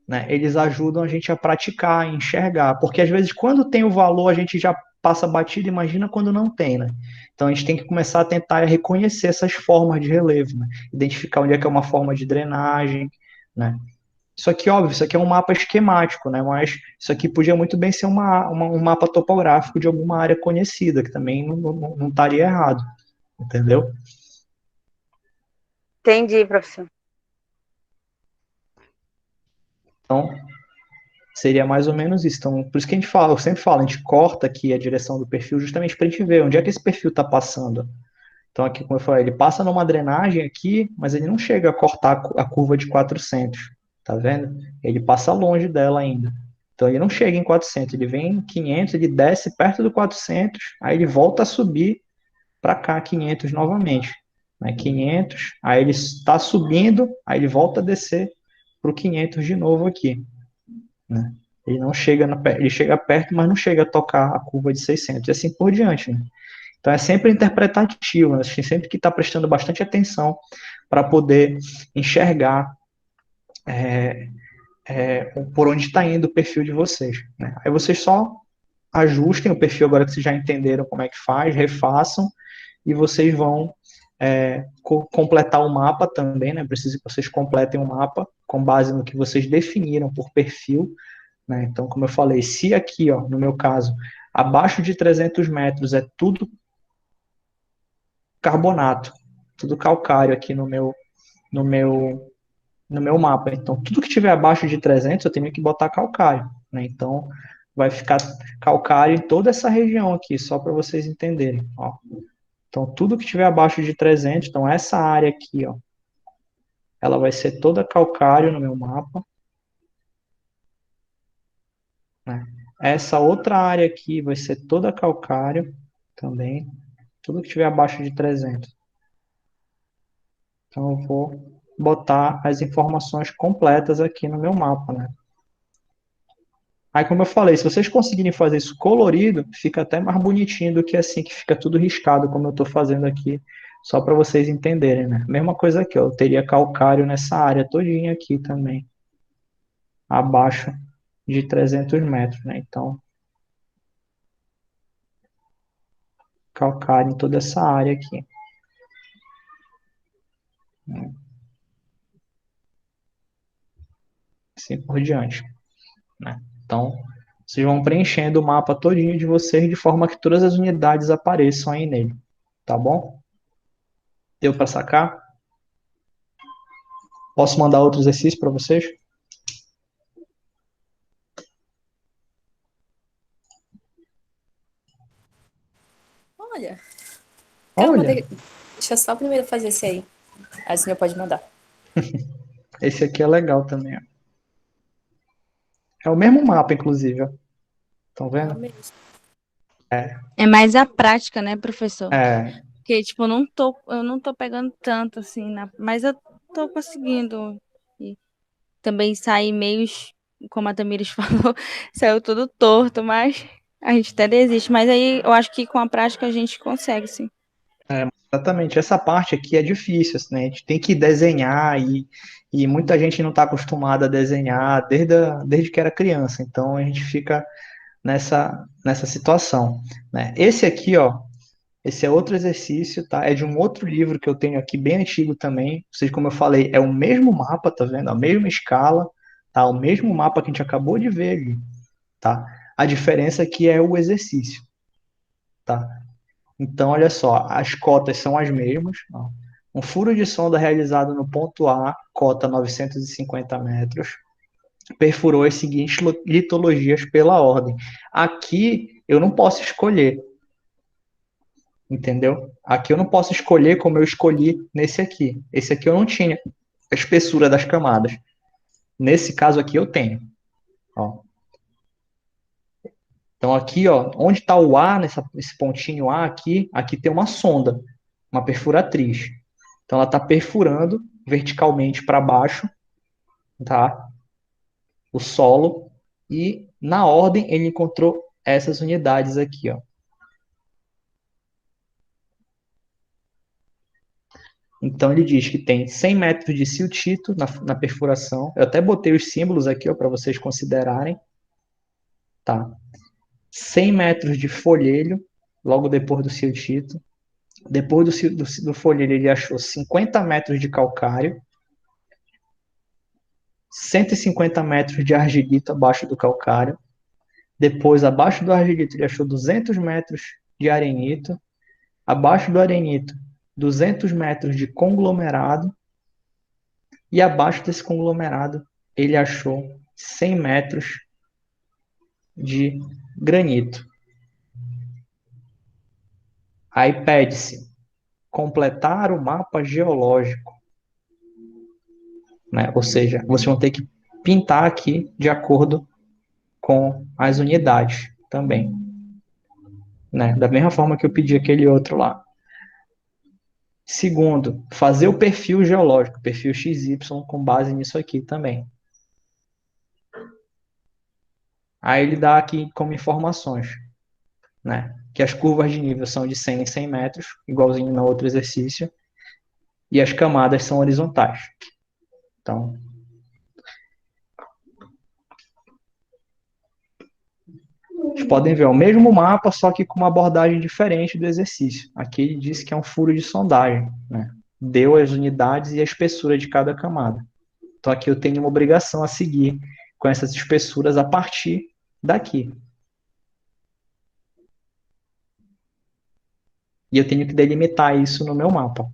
né, eles ajudam a gente a praticar, a enxergar. Porque às vezes, quando tem o valor, a gente já passa batido, imagina quando não tem, né? Então a gente tem que começar a tentar reconhecer essas formas de relevo, né? Identificar onde é que é uma forma de drenagem, né? Isso aqui, óbvio, isso aqui é um mapa esquemático, né? Mas isso aqui podia muito bem ser um mapa topográfico de alguma área conhecida, que também não estaria errado, entendeu? Entendi, professor. Então, seria mais ou menos isso. Então, por isso que a gente fala, eu sempre falo, a gente corta aqui a direção do perfil justamente para a gente ver onde é que esse perfil está passando. Então, aqui, como eu falei, ele passa numa drenagem aqui, mas ele não chega a cortar a curva de 400, tá vendo? Ele passa longe dela ainda. Então, ele não chega em 400, ele vem em 500, ele desce perto do 400, aí ele volta a subir para cá, 500 novamente. Né? 500, aí ele está subindo, aí ele volta a descer para o 500 de novo aqui. Né? Ele não chega, ele chega perto, mas não chega a tocar a curva de 600, e assim por diante. Né? Então é sempre interpretativo, né? A gente sempre que está prestando bastante atenção para poder enxergar por onde está indo o perfil de vocês. Né? Aí vocês só ajustem o perfil agora que vocês já entenderam como é que faz, refaçam, e vocês vão completar o mapa também, né? Preciso que vocês completem o mapa com base no que vocês definiram por perfil. Né? Então, como eu falei, se aqui, ó, no meu caso, abaixo de 300 metros é tudo carbonato, tudo calcário aqui no meu, no meu mapa. Então, tudo que tiver abaixo de 300 eu tenho que botar calcário. Né? Então, vai ficar calcário em toda essa região aqui, só para vocês entenderem. Ó. Então, tudo que tiver abaixo de 300, então essa área aqui, ó, ela vai ser toda calcário no meu mapa. Né? Essa outra área aqui vai ser toda calcário também, tudo que tiver abaixo de 300. Então, eu vou botar as informações completas aqui no meu mapa, né? Aí, como eu falei, se vocês conseguirem fazer isso colorido, fica até mais bonitinho do que assim, que fica tudo riscado, como eu estou fazendo aqui, só para vocês entenderem, né? Mesma coisa aqui, ó, eu teria calcário nessa área todinha aqui também, abaixo de 300 metros, né? Então, calcário em toda essa área aqui. Né? Assim por diante, né? Então, vocês vão preenchendo o mapa todinho de vocês de forma que todas as unidades apareçam aí nele, tá bom? Deu para sacar? Posso mandar outro exercício para vocês? Olha, calma, Olha, deixa só primeiro fazer esse aí. Aí o senhor pode mandar. esse aqui é legal também. Ó. É o mesmo mapa, inclusive. Ó. Estão É o vendo? mesmo. É mais a prática, né, professor? É, Porque, tipo, eu não tô pegando tanto, assim, mas eu tô conseguindo. E também sair meio, como a Tamires falou, saiu tudo torto, mas a gente até desiste. Mas aí eu acho que com a prática a gente consegue, sim. exatamente. Essa parte aqui é difícil, assim, né? A gente tem que desenhar e muita gente não está acostumada a desenhar desde que era criança. Então a gente fica nessa situação, né? Esse aqui, ó, esse é outro exercício, tá? É de um outro livro que eu tenho aqui, bem antigo também. Ou seja, como eu falei, é o mesmo mapa, tá vendo? A mesma escala, tá? O mesmo mapa que a gente acabou de ver ali, tá? A diferença aqui é o exercício, tá? Então, olha só, as cotas são as mesmas. Ó. Um furo de sonda realizado no ponto A, cota 950 metros, perfurou as seguintes litologias pela ordem. Aqui eu não posso escolher, entendeu? Aqui eu não posso escolher como eu escolhi nesse aqui. Esse aqui eu não tinha a espessura das camadas. Nesse caso aqui eu tenho. Ó. Então aqui, ó, onde está o A, nesse pontinho A aqui tem uma sonda, uma perfuratriz. Então ela está perfurando verticalmente para baixo, tá? O solo e na ordem ele encontrou essas unidades aqui, ó. Então ele diz que tem 100 metros de siltito na perfuração. Eu até botei os símbolos aqui, ó, para vocês considerarem, tá? 100 metros de folhelho logo depois do siltito. Depois do folhelho ele achou 50 metros de calcário. 150 metros de argilito abaixo do calcário. Depois, abaixo do argilito, ele achou 200 metros de arenito. Abaixo do arenito, 200 metros de conglomerado. E abaixo desse conglomerado, ele achou 100 metros de granito. Aí pede-se completar o mapa geológico, né? Ou seja, vocês vão ter que pintar aqui de acordo com as unidades também, né? Da mesma forma que eu pedi aquele outro lá. Segundo, fazer o perfil geológico, perfil XY, com base nisso aqui também. Aí ele dá aqui como informações, né? Que as curvas de nível são de 100 em 100 metros, igualzinho no outro exercício, e as camadas são horizontais. Então, vocês podem ver o mesmo mapa, só que com uma abordagem diferente do exercício. Aqui ele disse que é um furo de sondagem, né? Deu as unidades e a espessura de cada camada. Então aqui eu tenho uma obrigação a seguir com essas espessuras a partir daqui. E eu tenho que delimitar isso no meu mapa.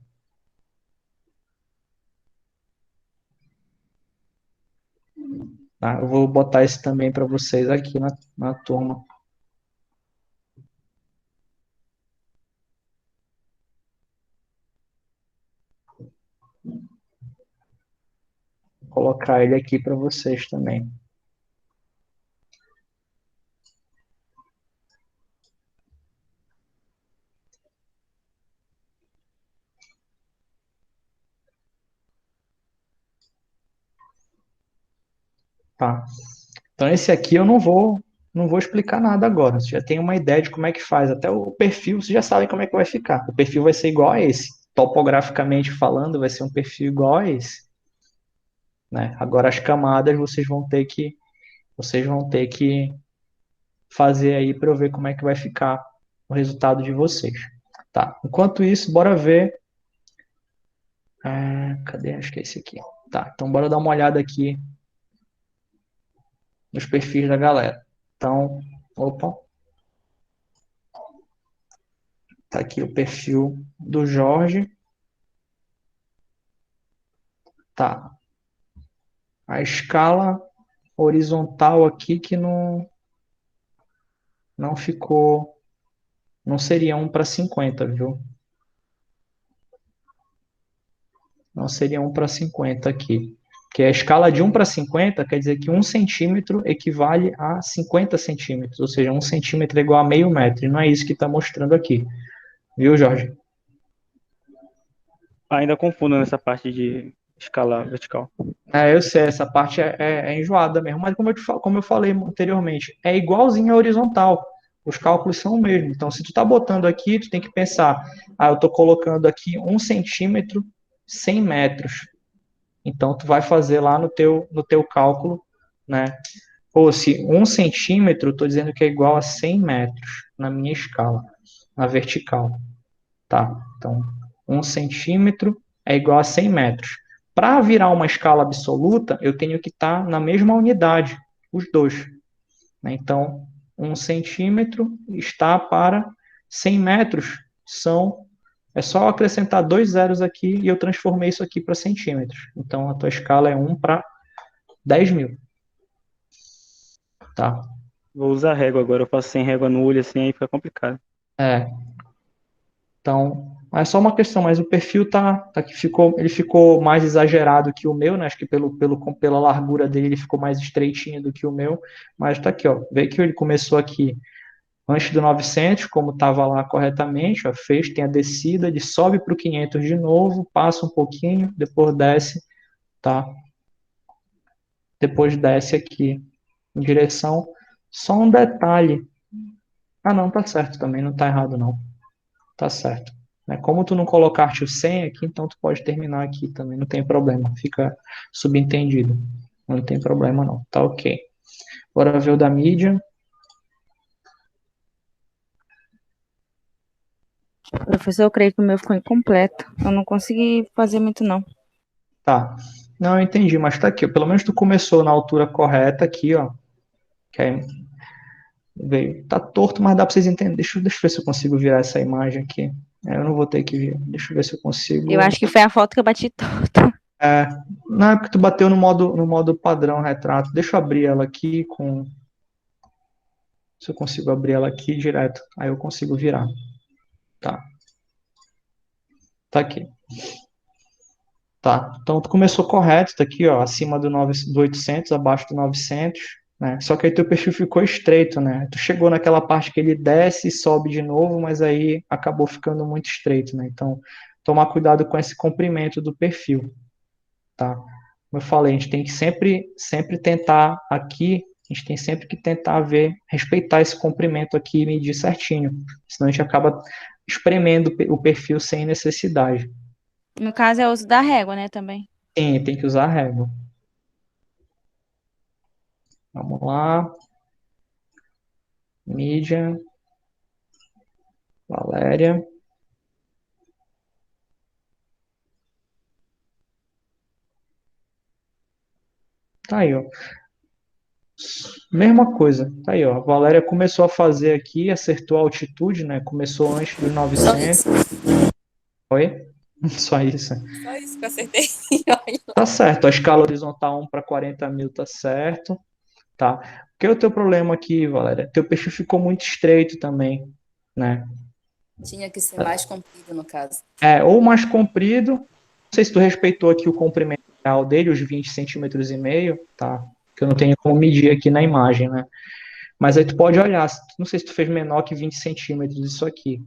Tá? Eu vou botar isso também para vocês aqui na turma. Vou colocar ele aqui para vocês também. Tá. Então esse aqui eu não vou explicar nada agora. Você já tem uma ideia de como é que faz. Até o perfil, vocês já sabem como é que vai ficar. O perfil vai ser igual a esse. Topograficamente falando, vai ser um perfil igual a esse, né? Agora as camadas vocês vão ter que fazer aí para eu ver como é que vai ficar o resultado de vocês. Tá. Enquanto isso, bora ver. Cadê? Acho que é esse aqui. Tá. Então bora dar uma olhada aqui nos perfis da galera. Então, opa. Tá aqui o perfil do Jorge. Tá. A escala horizontal aqui que não ficou, não seria 1:50, viu? Não seria 1:50 aqui. Porque a escala de 1:50 quer dizer que 1 centímetro equivale a 50 centímetros, ou seja, 1 centímetro é igual a meio metro, e não é isso que está mostrando aqui. Viu, Jorge? Ainda confundo nessa parte de escala vertical. Eu sei, essa parte é enjoada mesmo, mas como eu falei anteriormente, é igualzinho a horizontal. Os cálculos são o mesmo. Então, se tu está botando aqui, tu tem que pensar, eu estou colocando aqui 1 centímetro, 100 metros. Então, tu vai fazer lá no teu cálculo, né? Pô, se 1 centímetro, estou dizendo que é igual a 100 metros na minha escala, na vertical, tá? Então, 1 centímetro é igual a 100 metros. Para virar uma escala absoluta, eu tenho que estar na mesma unidade, os dois, né? Então, 1 centímetro está para 100 metros, é só acrescentar 2 zeros aqui e eu transformei isso aqui para centímetros. Então, a tua escala é 1 para 10.000. Tá? Vou usar régua agora, eu faço sem régua no olho assim, aí fica complicado. Então, é só uma questão, mas o perfil ele ficou mais exagerado que o meu, né? Acho que pela largura dele ele ficou mais estreitinho do que o meu, mas tá aqui, ó. Vê que ele começou aqui antes do 900, como estava lá corretamente, ó, tem a descida, ele sobe para o 500 de novo, passa um pouquinho, depois desce, tá? Depois desce aqui em direção. Só um detalhe. Não, tá certo também, não tá errado não. Tá certo. Né? Como tu não colocaste o 100 aqui, então tu pode terminar aqui também, não tem problema. Fica subentendido. Não tem problema não. Tá ok. Bora ver o da mídia. Professor, eu creio que o meu ficou incompleto. Eu não consegui fazer muito, não. Tá. Não, eu entendi, mas tá aqui, ó. Pelo menos tu começou na altura correta aqui, ó. Que aí veio. Tá torto, mas dá pra vocês entenderem. Deixa eu ver se eu consigo virar essa imagem aqui. Eu não vou ter que vir. Deixa eu ver se eu Eu consigo. acho que foi a foto que eu bati torta. É, não é porque tu bateu no modo padrão retrato. Deixa eu abrir ela aqui com. Se eu consigo abrir ela aqui direto. Aí eu consigo virar. Tá. Tá aqui. Tá. Então tu começou correto, tá aqui, ó, acima do 800, abaixo do 900, né? Só que aí teu perfil ficou estreito, né? Tu chegou naquela parte que ele desce e sobe de novo, mas aí acabou ficando muito estreito, né? Então, tomar cuidado com esse comprimento do perfil, tá? Como eu falei, a gente tem que sempre tentar aqui, a gente tem sempre que tentar ver, respeitar esse comprimento aqui e medir certinho, senão a gente acaba espremendo o perfil sem necessidade. No caso, é o uso da régua, né, também. Sim, tem que usar a régua. Vamos lá. Mídia. Valéria. Tá aí, ó. Mesma coisa. Tá aí, ó. A Valéria começou a fazer aqui, acertou a altitude, né? Começou antes dos Só 900. isso. Oi? Só isso. Só isso que eu acertei. Tá certo. A escala horizontal 1 para 40 mil tá certo. Tá. O que é o teu problema aqui, Valéria? Teu perfil ficou muito estreito também, né? Tinha que ser mais comprido, no caso. Ou mais comprido. Não sei se tu respeitou aqui o comprimento real dele, os 20 centímetros e meio, tá? Que eu não tenho como medir aqui na imagem, né? Mas aí tu pode olhar, não sei se tu fez menor que 20 centímetros isso aqui,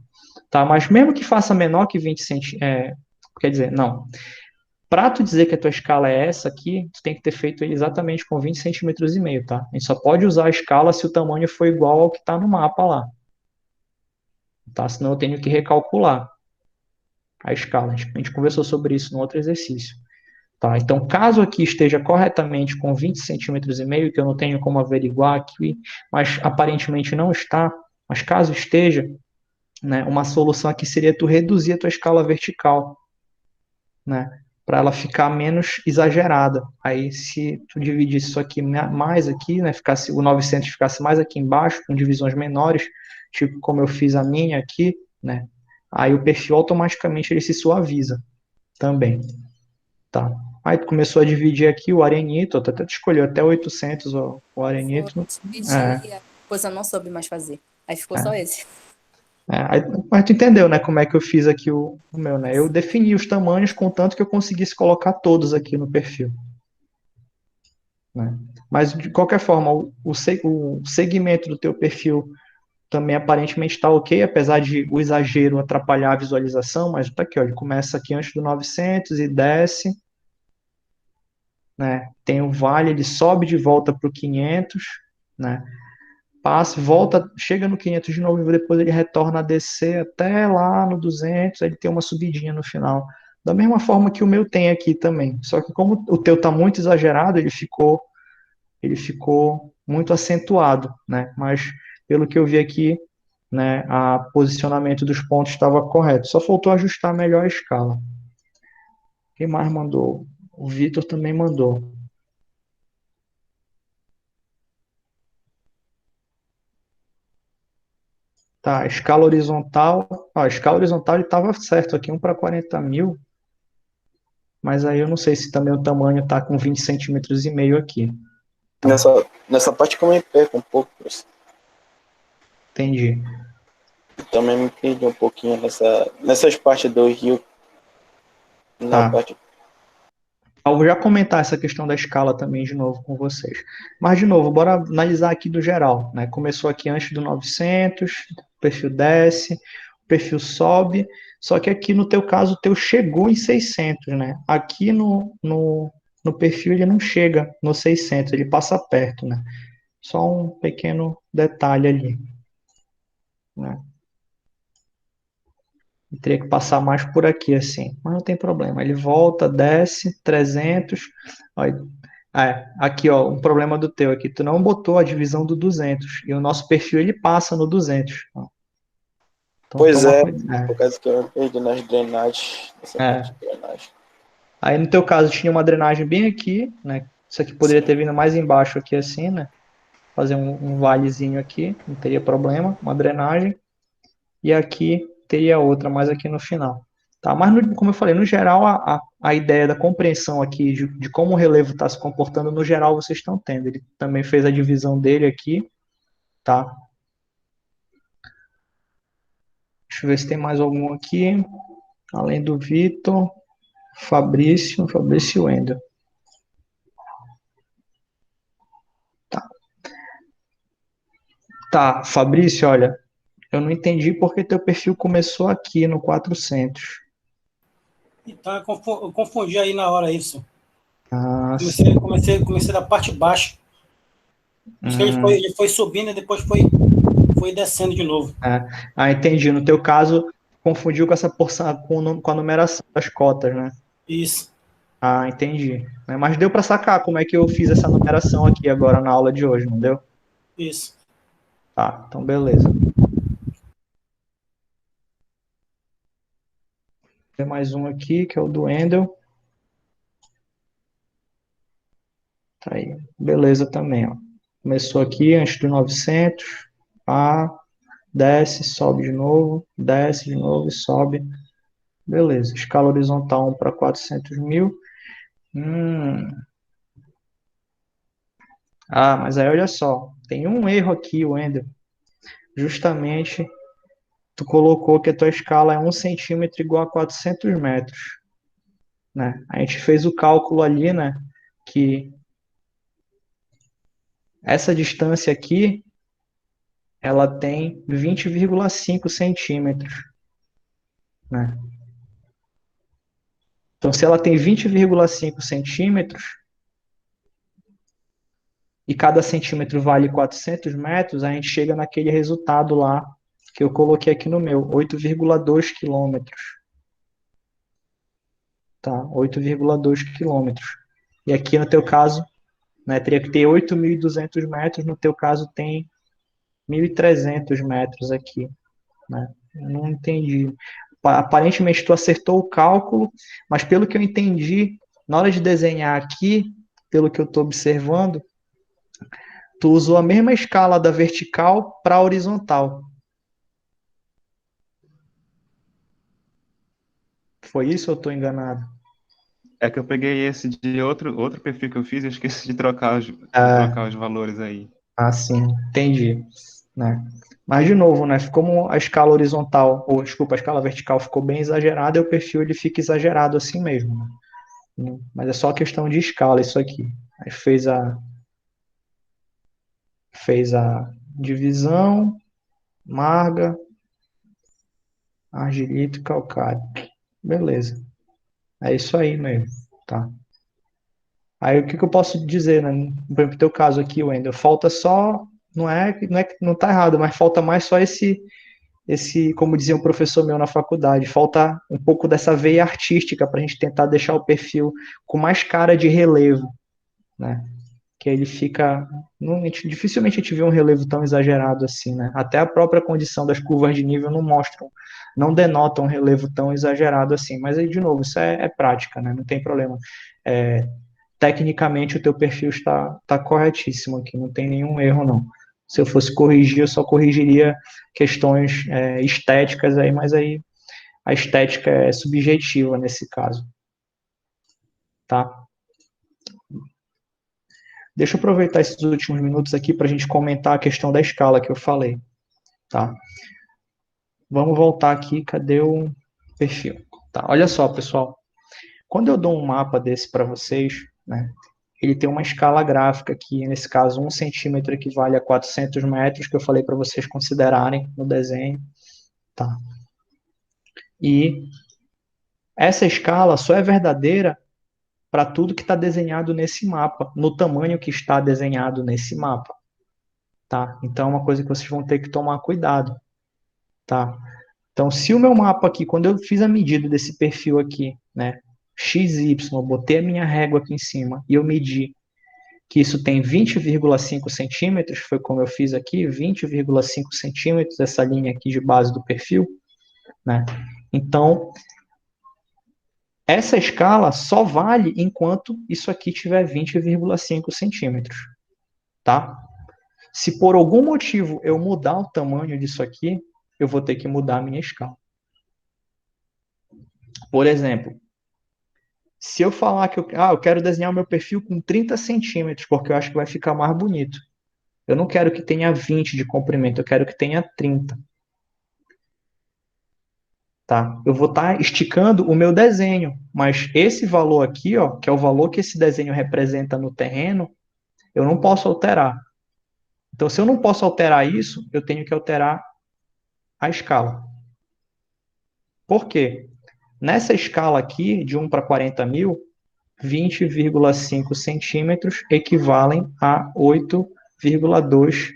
tá? Mas mesmo que faça menor que 20 centímetros, quer dizer, não. Para tu dizer que a tua escala é essa aqui, tu tem que ter feito ele exatamente com 20 centímetros e meio, tá? A gente só pode usar a escala se o tamanho for igual ao que está no mapa lá, tá? Senão eu tenho que recalcular a escala. A gente conversou sobre isso no outro exercício. Tá, então, caso aqui esteja corretamente com 20 centímetros e meio, que eu não tenho como averiguar aqui, mas aparentemente não está, mas caso esteja, né, uma solução aqui seria tu reduzir a tua escala vertical, né, para ela ficar menos exagerada. Aí, se tu dividisse isso aqui mais aqui, né, ficasse o 900 ficasse mais aqui embaixo, com divisões menores, tipo como eu fiz a minha aqui, né, aí o perfil automaticamente ele se suaviza também. Tá. Aí tu começou a dividir aqui o arenito, tu até escolheu até 800 o Foi arenito. dividir e depois eu não soube mais fazer. Aí ficou só esse. Mas tu entendeu, né, como é que eu fiz aqui o meu, né? Eu defini os tamanhos contanto que eu conseguisse colocar todos aqui no perfil. Né? Mas, de qualquer forma, o segmento do teu perfil também aparentemente está ok, apesar de o exagero atrapalhar a visualização, mas tá aqui, ó, ele começa aqui antes do 900 e desce, né? Tem o vale, ele sobe de volta para o 500, né? Passa, volta, chega no 500 de novo e depois ele retorna a descer até lá no 200, ele tem uma subidinha no final. Da mesma forma que o meu tem aqui também. Só que como o teu tá muito exagerado, ele ficou muito acentuado, né? Mas pelo que eu vi aqui, né, a posicionamento dos pontos estava correto. Só faltou ajustar melhor a escala. Quem mais mandou? O Vitor também mandou. Tá, a escala horizontal. Ó, a escala horizontal ele estava certo aqui, 1 para 40 mil. Mas aí eu não sei se também o tamanho tá com 20 centímetros e meio aqui. Tá, Nessa parte que eu me perco um pouco, professor. entendi. Também me perdi um pouquinho nessas partes do rio. Na Tá. parte. Eu vou já comentar essa questão da escala também de novo com vocês. Mas, de novo, bora analisar aqui do geral, né? Começou aqui antes do 900, o perfil desce, o perfil sobe, só que aqui no teu caso, o teu chegou em 600, né? Aqui no perfil ele não chega no 600, ele passa perto, né? Só um pequeno detalhe ali, né? Teria que passar mais por aqui, assim, mas não tem problema. Ele volta, desce, 300. Olha, aqui, ó, um problema do teu aqui. Tu não botou a divisão do 200. E o nosso perfil, ele passa no 200. Ó. Então, Pois toma é, cuidado. por causa que eu me perdi nas drenagens. Nessa parte de drenagem. Aí no teu caso tinha uma drenagem bem aqui, né? Isso aqui poderia ter vindo mais embaixo aqui assim, né? Fazer um valezinho aqui, não teria problema, uma drenagem. E aqui teria outra, mais aqui no final. Tá? Mas, como eu falei, no geral, a ideia da compreensão aqui de como o relevo está se comportando, no geral, vocês estão tendo. Ele também fez a divisão dele aqui, tá? Deixa eu ver se tem mais algum aqui, além do Vitor, Fabrício e Wendel. Tá, Fabrício, olha, eu não entendi porque teu perfil começou aqui no 400. Então eu confundi aí na hora isso. Ah, sim. Comecei da parte baixa. Acho que ele foi subindo e depois foi descendo de novo. Entendi. No teu caso, confundiu com essa porção, com a numeração das cotas, né? Isso. Ah, entendi. Mas deu para sacar como é que eu fiz essa numeração aqui agora na aula de hoje, não deu? Isso. Tá, então beleza. Tem mais um aqui, que é o do Wendel. Tá aí. Beleza também, ó. Começou aqui antes do 900. Desce, sobe de novo, desce de novo e sobe. Beleza. Escala horizontal 1 para 400 mil. Mas aí olha só. Tem um erro aqui, Wendel. Justamente, tu colocou que a tua escala é 1 centímetro igual a 400 metros. Né? A gente fez o cálculo ali, né? Que essa distância aqui, ela tem 20,5 centímetros. Né? Então, se ela tem 20,5 centímetros, e cada centímetro vale 400 metros, a gente chega naquele resultado lá que eu coloquei aqui no meu, 8,2 quilômetros. Tá? 8,2 quilômetros. E aqui no teu caso, né, teria que ter 8.200 metros, no teu caso tem 1.300 metros aqui. Né? Não entendi. Aparentemente tu acertou o cálculo, mas pelo que eu entendi, na hora de desenhar aqui, pelo que eu estou observando, tu usou a mesma escala da vertical para a horizontal. Foi isso ou eu estou enganado? É que eu peguei esse de outro perfil que eu fiz e eu esqueci de trocar os valores aí. Sim, entendi. Né? Mas, de novo, né, como a escala horizontal, ou desculpa, a escala vertical ficou bem exagerada, e o perfil ele fica exagerado assim mesmo. Né? Mas é só questão de escala isso aqui. Aí fez a divisão, marga, argilito e calcário. Beleza. É isso aí mesmo, tá? Aí o que eu posso dizer, né? Por exemplo, no teu caso aqui, Wendel, falta só, não tá errado, mas falta mais só como dizia um professor meu na faculdade, falta um pouco dessa veia artística para a gente tentar deixar o perfil com mais cara de relevo, né? Que ele fica, dificilmente a gente vê um relevo tão exagerado assim, né? Até a própria condição das curvas de nível não denotam um relevo tão exagerado assim. Mas aí, de novo, isso é prática, né? Não tem problema. Tecnicamente, o teu perfil está corretíssimo aqui, não tem nenhum erro, não. Se eu fosse corrigir, eu só corrigiria questões estéticas aí, mas aí a estética é subjetiva nesse caso. Tá? Deixa eu aproveitar esses últimos minutos aqui para a gente comentar a questão da escala que eu falei. Tá? Vamos voltar aqui, cadê o perfil? Tá? Olha só, pessoal. Quando eu dou um mapa desse para vocês, né, ele tem uma escala gráfica aqui, nesse caso 1 centímetro equivale a 400 metros, que eu falei para vocês considerarem no desenho. Tá? E essa escala só é verdadeira para tudo que está desenhado nesse mapa, no tamanho que está desenhado nesse mapa. Tá? Então é uma coisa que vocês vão ter que tomar cuidado. Tá? Então, se o meu mapa aqui, quando eu fiz a medida desse perfil aqui, né, XY, eu botei a minha régua aqui em cima e eu medi que isso tem 20,5 centímetros, foi como eu fiz aqui, 20,5 centímetros, essa linha aqui de base do perfil, né? Então, Essa escala só vale enquanto isso aqui tiver 20,5 centímetros, tá? Se por algum motivo eu mudar o tamanho disso aqui, eu vou ter que mudar a minha escala. Por exemplo, se eu falar que eu quero desenhar o meu perfil com 30 centímetros, porque eu acho que vai ficar mais bonito. Eu não quero que tenha 20 de comprimento, eu quero que tenha 30. Tá? Eu vou estar esticando o meu desenho, mas esse valor aqui, ó, que é o valor que esse desenho representa no terreno, eu não posso alterar. Então, se eu não posso alterar isso, eu tenho que alterar a escala. Por quê? Nessa escala aqui, de 1 para 40 mil, 20,5 centímetros equivalem a 8,2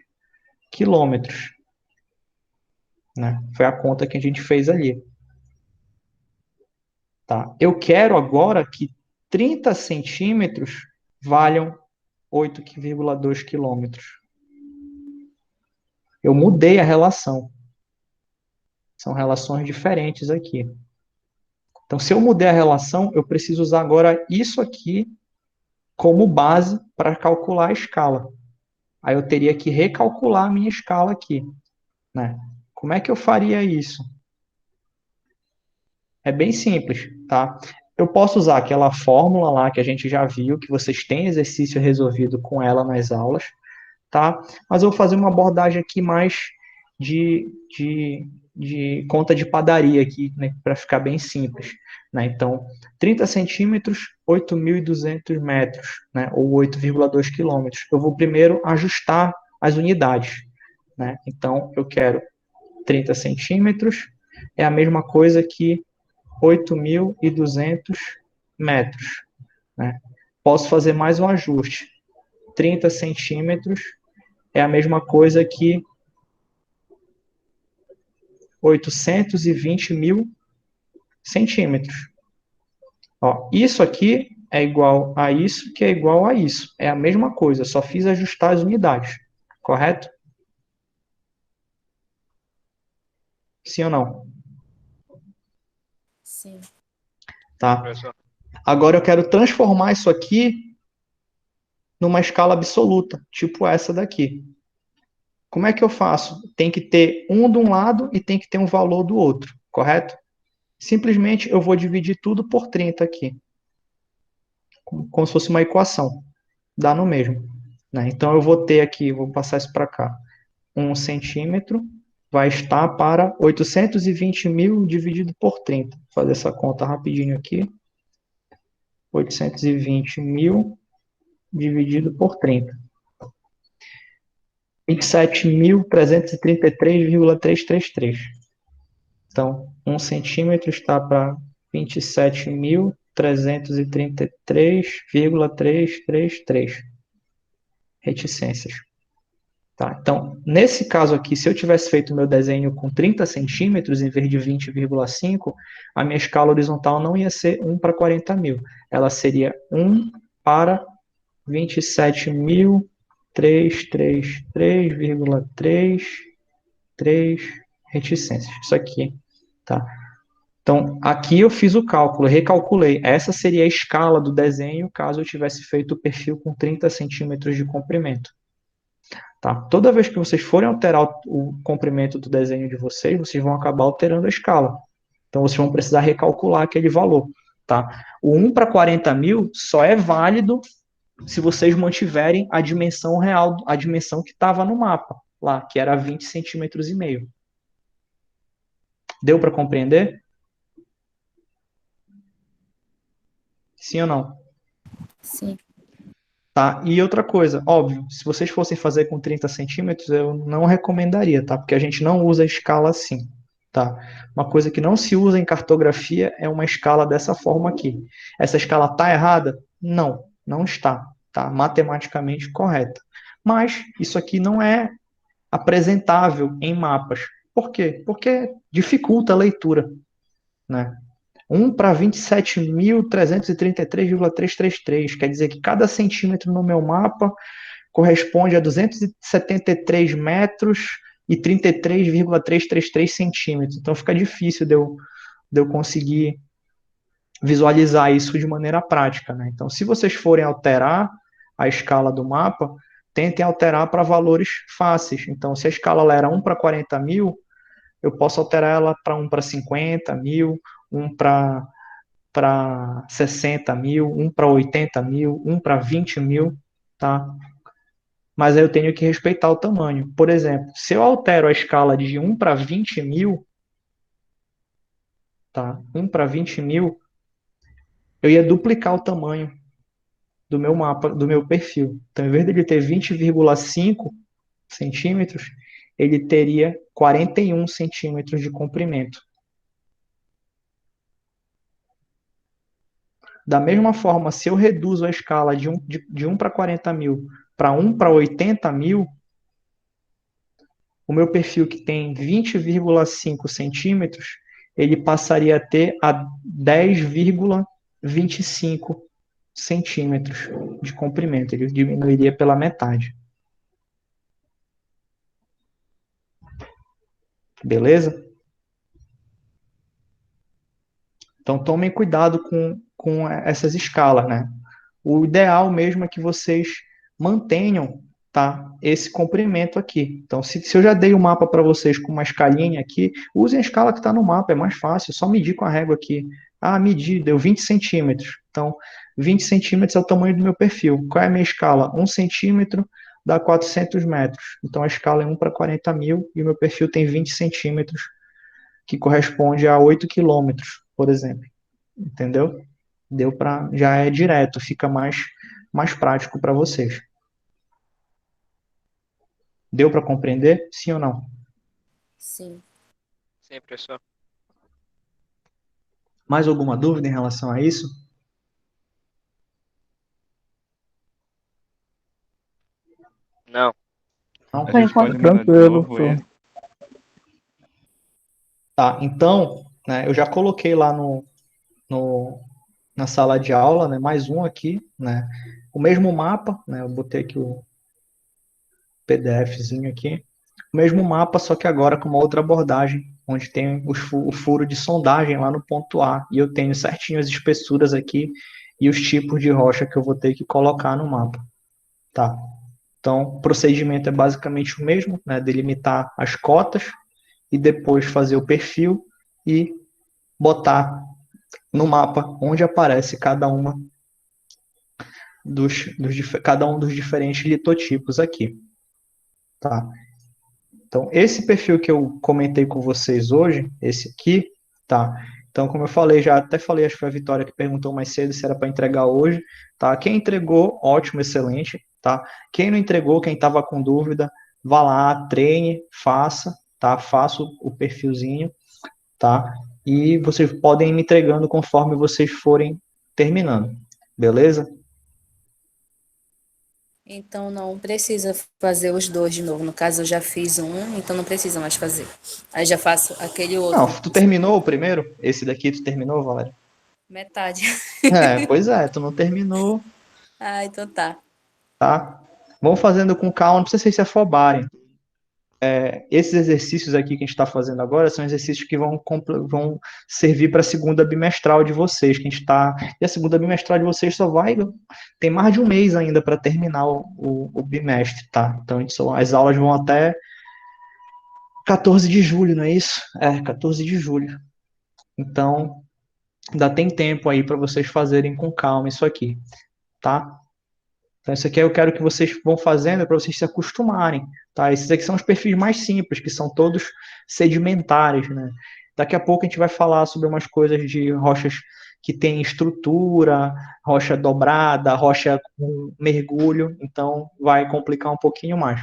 quilômetros. Né? Foi a conta que a gente fez ali. Tá? Eu quero agora que 30 centímetros valham 8,2 quilômetros. Eu mudei a relação. São relações diferentes aqui. Então, se eu mudei a relação, eu preciso usar agora isso aqui como base para calcular a escala. Aí eu teria que recalcular a minha escala aqui. Né? Como é que eu faria isso? É bem simples, tá? Eu posso usar aquela fórmula lá que a gente já viu, que vocês têm exercício resolvido com ela nas aulas, tá? Mas eu vou fazer uma abordagem aqui mais de conta de padaria aqui, né, para ficar bem simples. Né? Então, 30 centímetros, 8.200 metros, né, ou 8,2 quilômetros. Eu vou primeiro ajustar as unidades. Né? Então, eu quero 30 centímetros, é a mesma coisa que 8.200 metros. Né? Posso fazer mais um ajuste. 30 centímetros é a mesma coisa que 820 mil centímetros. Ó, isso aqui é igual a isso, que é igual a isso. É a mesma coisa, só fiz ajustar as unidades. Correto? Sim ou não? Sim. Tá. Agora eu quero transformar isso aqui numa escala absoluta, tipo essa daqui. Como é que eu faço? Tem que ter um de um lado e tem que ter um valor do outro, correto? Simplesmente eu vou dividir tudo por 30 aqui. Como se fosse uma equação. Dá no mesmo. Né? Então eu vou ter aqui, vou passar isso para cá. 1 centímetro vai estar para 820 mil dividido por 30. Vou fazer essa conta rapidinho aqui. 820 mil dividido por 30. 27.333,333. Então, 1 centímetro está para 27.333,333 reticências. Tá? Então, nesse caso aqui, se eu tivesse feito o meu desenho com 30 centímetros em vez de 20,5, a minha escala horizontal não ia ser 1 para 40 mil. Ela seria 1 para 27.333,33 reticências. Isso aqui. Tá? Então, aqui eu fiz o cálculo, recalculei. Essa seria a escala do desenho caso eu tivesse feito o perfil com 30 centímetros de comprimento. Tá? Toda vez que vocês forem alterar o comprimento do desenho de vocês, vocês vão acabar alterando a escala. Então, vocês vão precisar recalcular aquele valor. Tá? O 1 para 40 mil só é válido se vocês mantiverem a dimensão real, a dimensão que estava no mapa, lá, que era 20 centímetros e meio. Deu para compreender? Sim ou não? Sim. Tá? E outra coisa, óbvio, se vocês fossem fazer com 30 centímetros, eu não recomendaria, tá? Porque a gente não usa escala assim, tá? Uma coisa que não se usa em cartografia é uma escala dessa forma aqui. Essa escala tá errada? Não, não está, tá? Matematicamente correta. Mas isso aqui não é apresentável em mapas. Por quê? Porque dificulta a leitura, né? 1 para 27.333,333. Quer dizer que cada centímetro no meu mapa corresponde a 273 metros e 33,333 centímetros. Então fica difícil de eu conseguir visualizar isso de maneira prática, né? Então, se vocês forem alterar a escala do mapa, tentem alterar para valores fáceis. Então, se a escala ela era 1 para 40 mil, eu posso alterar ela para 1 para 50 mil, 1 para 60 mil, 1 para 80 mil, 1 para 20 mil, tá? Mas aí eu tenho que respeitar o tamanho. Por exemplo, se eu altero a escala de 1 para 20 mil, tá? 1 para 20 mil, eu ia duplicar o tamanho do meu mapa, do meu perfil. Então, em vez de ele ter 20,5 centímetros, ele teria 41 centímetros de comprimento. Da mesma forma, se eu reduzo a escala de 1 para 40 mil para 1 para 80 mil, o meu perfil que tem 20,5 centímetros, ele passaria a ter a 10,25 centímetros de comprimento. Ele diminuiria pela metade. Beleza? Então tomem cuidado com essas escalas, né? O ideal mesmo é que vocês mantenham, tá, esse comprimento aqui. Então, se eu já dei o mapa para vocês com uma escalinha aqui, usem a escala que está no mapa, é mais fácil, só medir com a régua aqui. Ah, medi, deu 20 centímetros. Então, 20 centímetros é o tamanho do meu perfil. Qual é a minha escala? 1 centímetro dá 400 metros. Então, a escala é 1 para 40 mil e o meu perfil tem 20 centímetros, que corresponde a 8 quilômetros, por exemplo. Entendeu? Deu para, já é direto, fica mais prático para vocês. Deu para compreender? Sim ou não? Sim. Sim, professor. Mais alguma dúvida em relação a isso? Não. Não? A gente pode mandar de Tranquilo, novo ele. Tá, então, né, eu já coloquei lá na sala de aula, né, mais um aqui, né, o mesmo mapa, né, eu botei aqui o PDFzinho aqui, o mesmo mapa, só que agora com uma outra abordagem, onde tem o furo de sondagem lá no ponto A, e eu tenho certinho as espessuras aqui e os tipos de rocha que eu vou ter que colocar no mapa, tá? Então, o procedimento é basicamente o mesmo, né, delimitar as cotas e depois fazer o perfil e botar no mapa onde aparece cada um dos diferentes litotipos aqui, tá? Então, esse perfil que eu comentei com vocês hoje, esse aqui, tá? Então, como eu falei, já até falei, acho que foi a Vitória que perguntou mais cedo se era para entregar hoje, tá? Quem entregou, ótimo, excelente, tá? Quem não entregou, quem estava com dúvida, vá lá, treine, faça, tá? Faça o perfilzinho, tá? E vocês podem ir me entregando conforme vocês forem terminando, beleza? Então não precisa fazer os dois de novo. No caso, eu já fiz um, então não precisa mais fazer. Aí já faço aquele outro. Não, tu terminou o primeiro? Esse daqui tu terminou, Valéria? Metade. Pois é, tu não terminou, Ah, então tá. tá? Vamos fazendo com calma, não precisa vocês se afobarem. Esses exercícios aqui que a gente está fazendo agora são exercícios que vão servir para a segunda bimestral de vocês, que a gente está. E a segunda bimestral de vocês só vai. Tem mais de um mês ainda para terminar o bimestre, tá? Então as aulas vão até 14 de julho, não é isso? 14 de julho. Então, ainda tem tempo aí para vocês fazerem com calma isso aqui, tá? Então, isso aqui eu quero que vocês vão fazendo para vocês se acostumarem, tá? Esses aqui são os perfis mais simples, que são todos sedimentares, né? Daqui a pouco a gente vai falar sobre umas coisas de rochas que têm estrutura, rocha dobrada, rocha com mergulho, então vai complicar um pouquinho mais.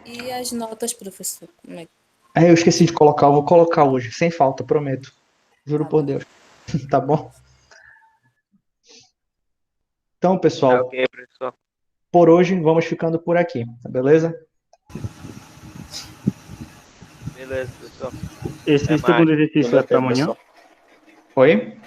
E as notas, professor? Como é que... Eu esqueci de colocar, eu vou colocar hoje, sem falta, prometo. Juro por Deus. Tá bom? Então, pessoal, Ok, professor. por hoje vamos ficando por aqui, tá beleza? Beleza, professor. Esse Até segundo mais. exercício é para amanhã? Oi?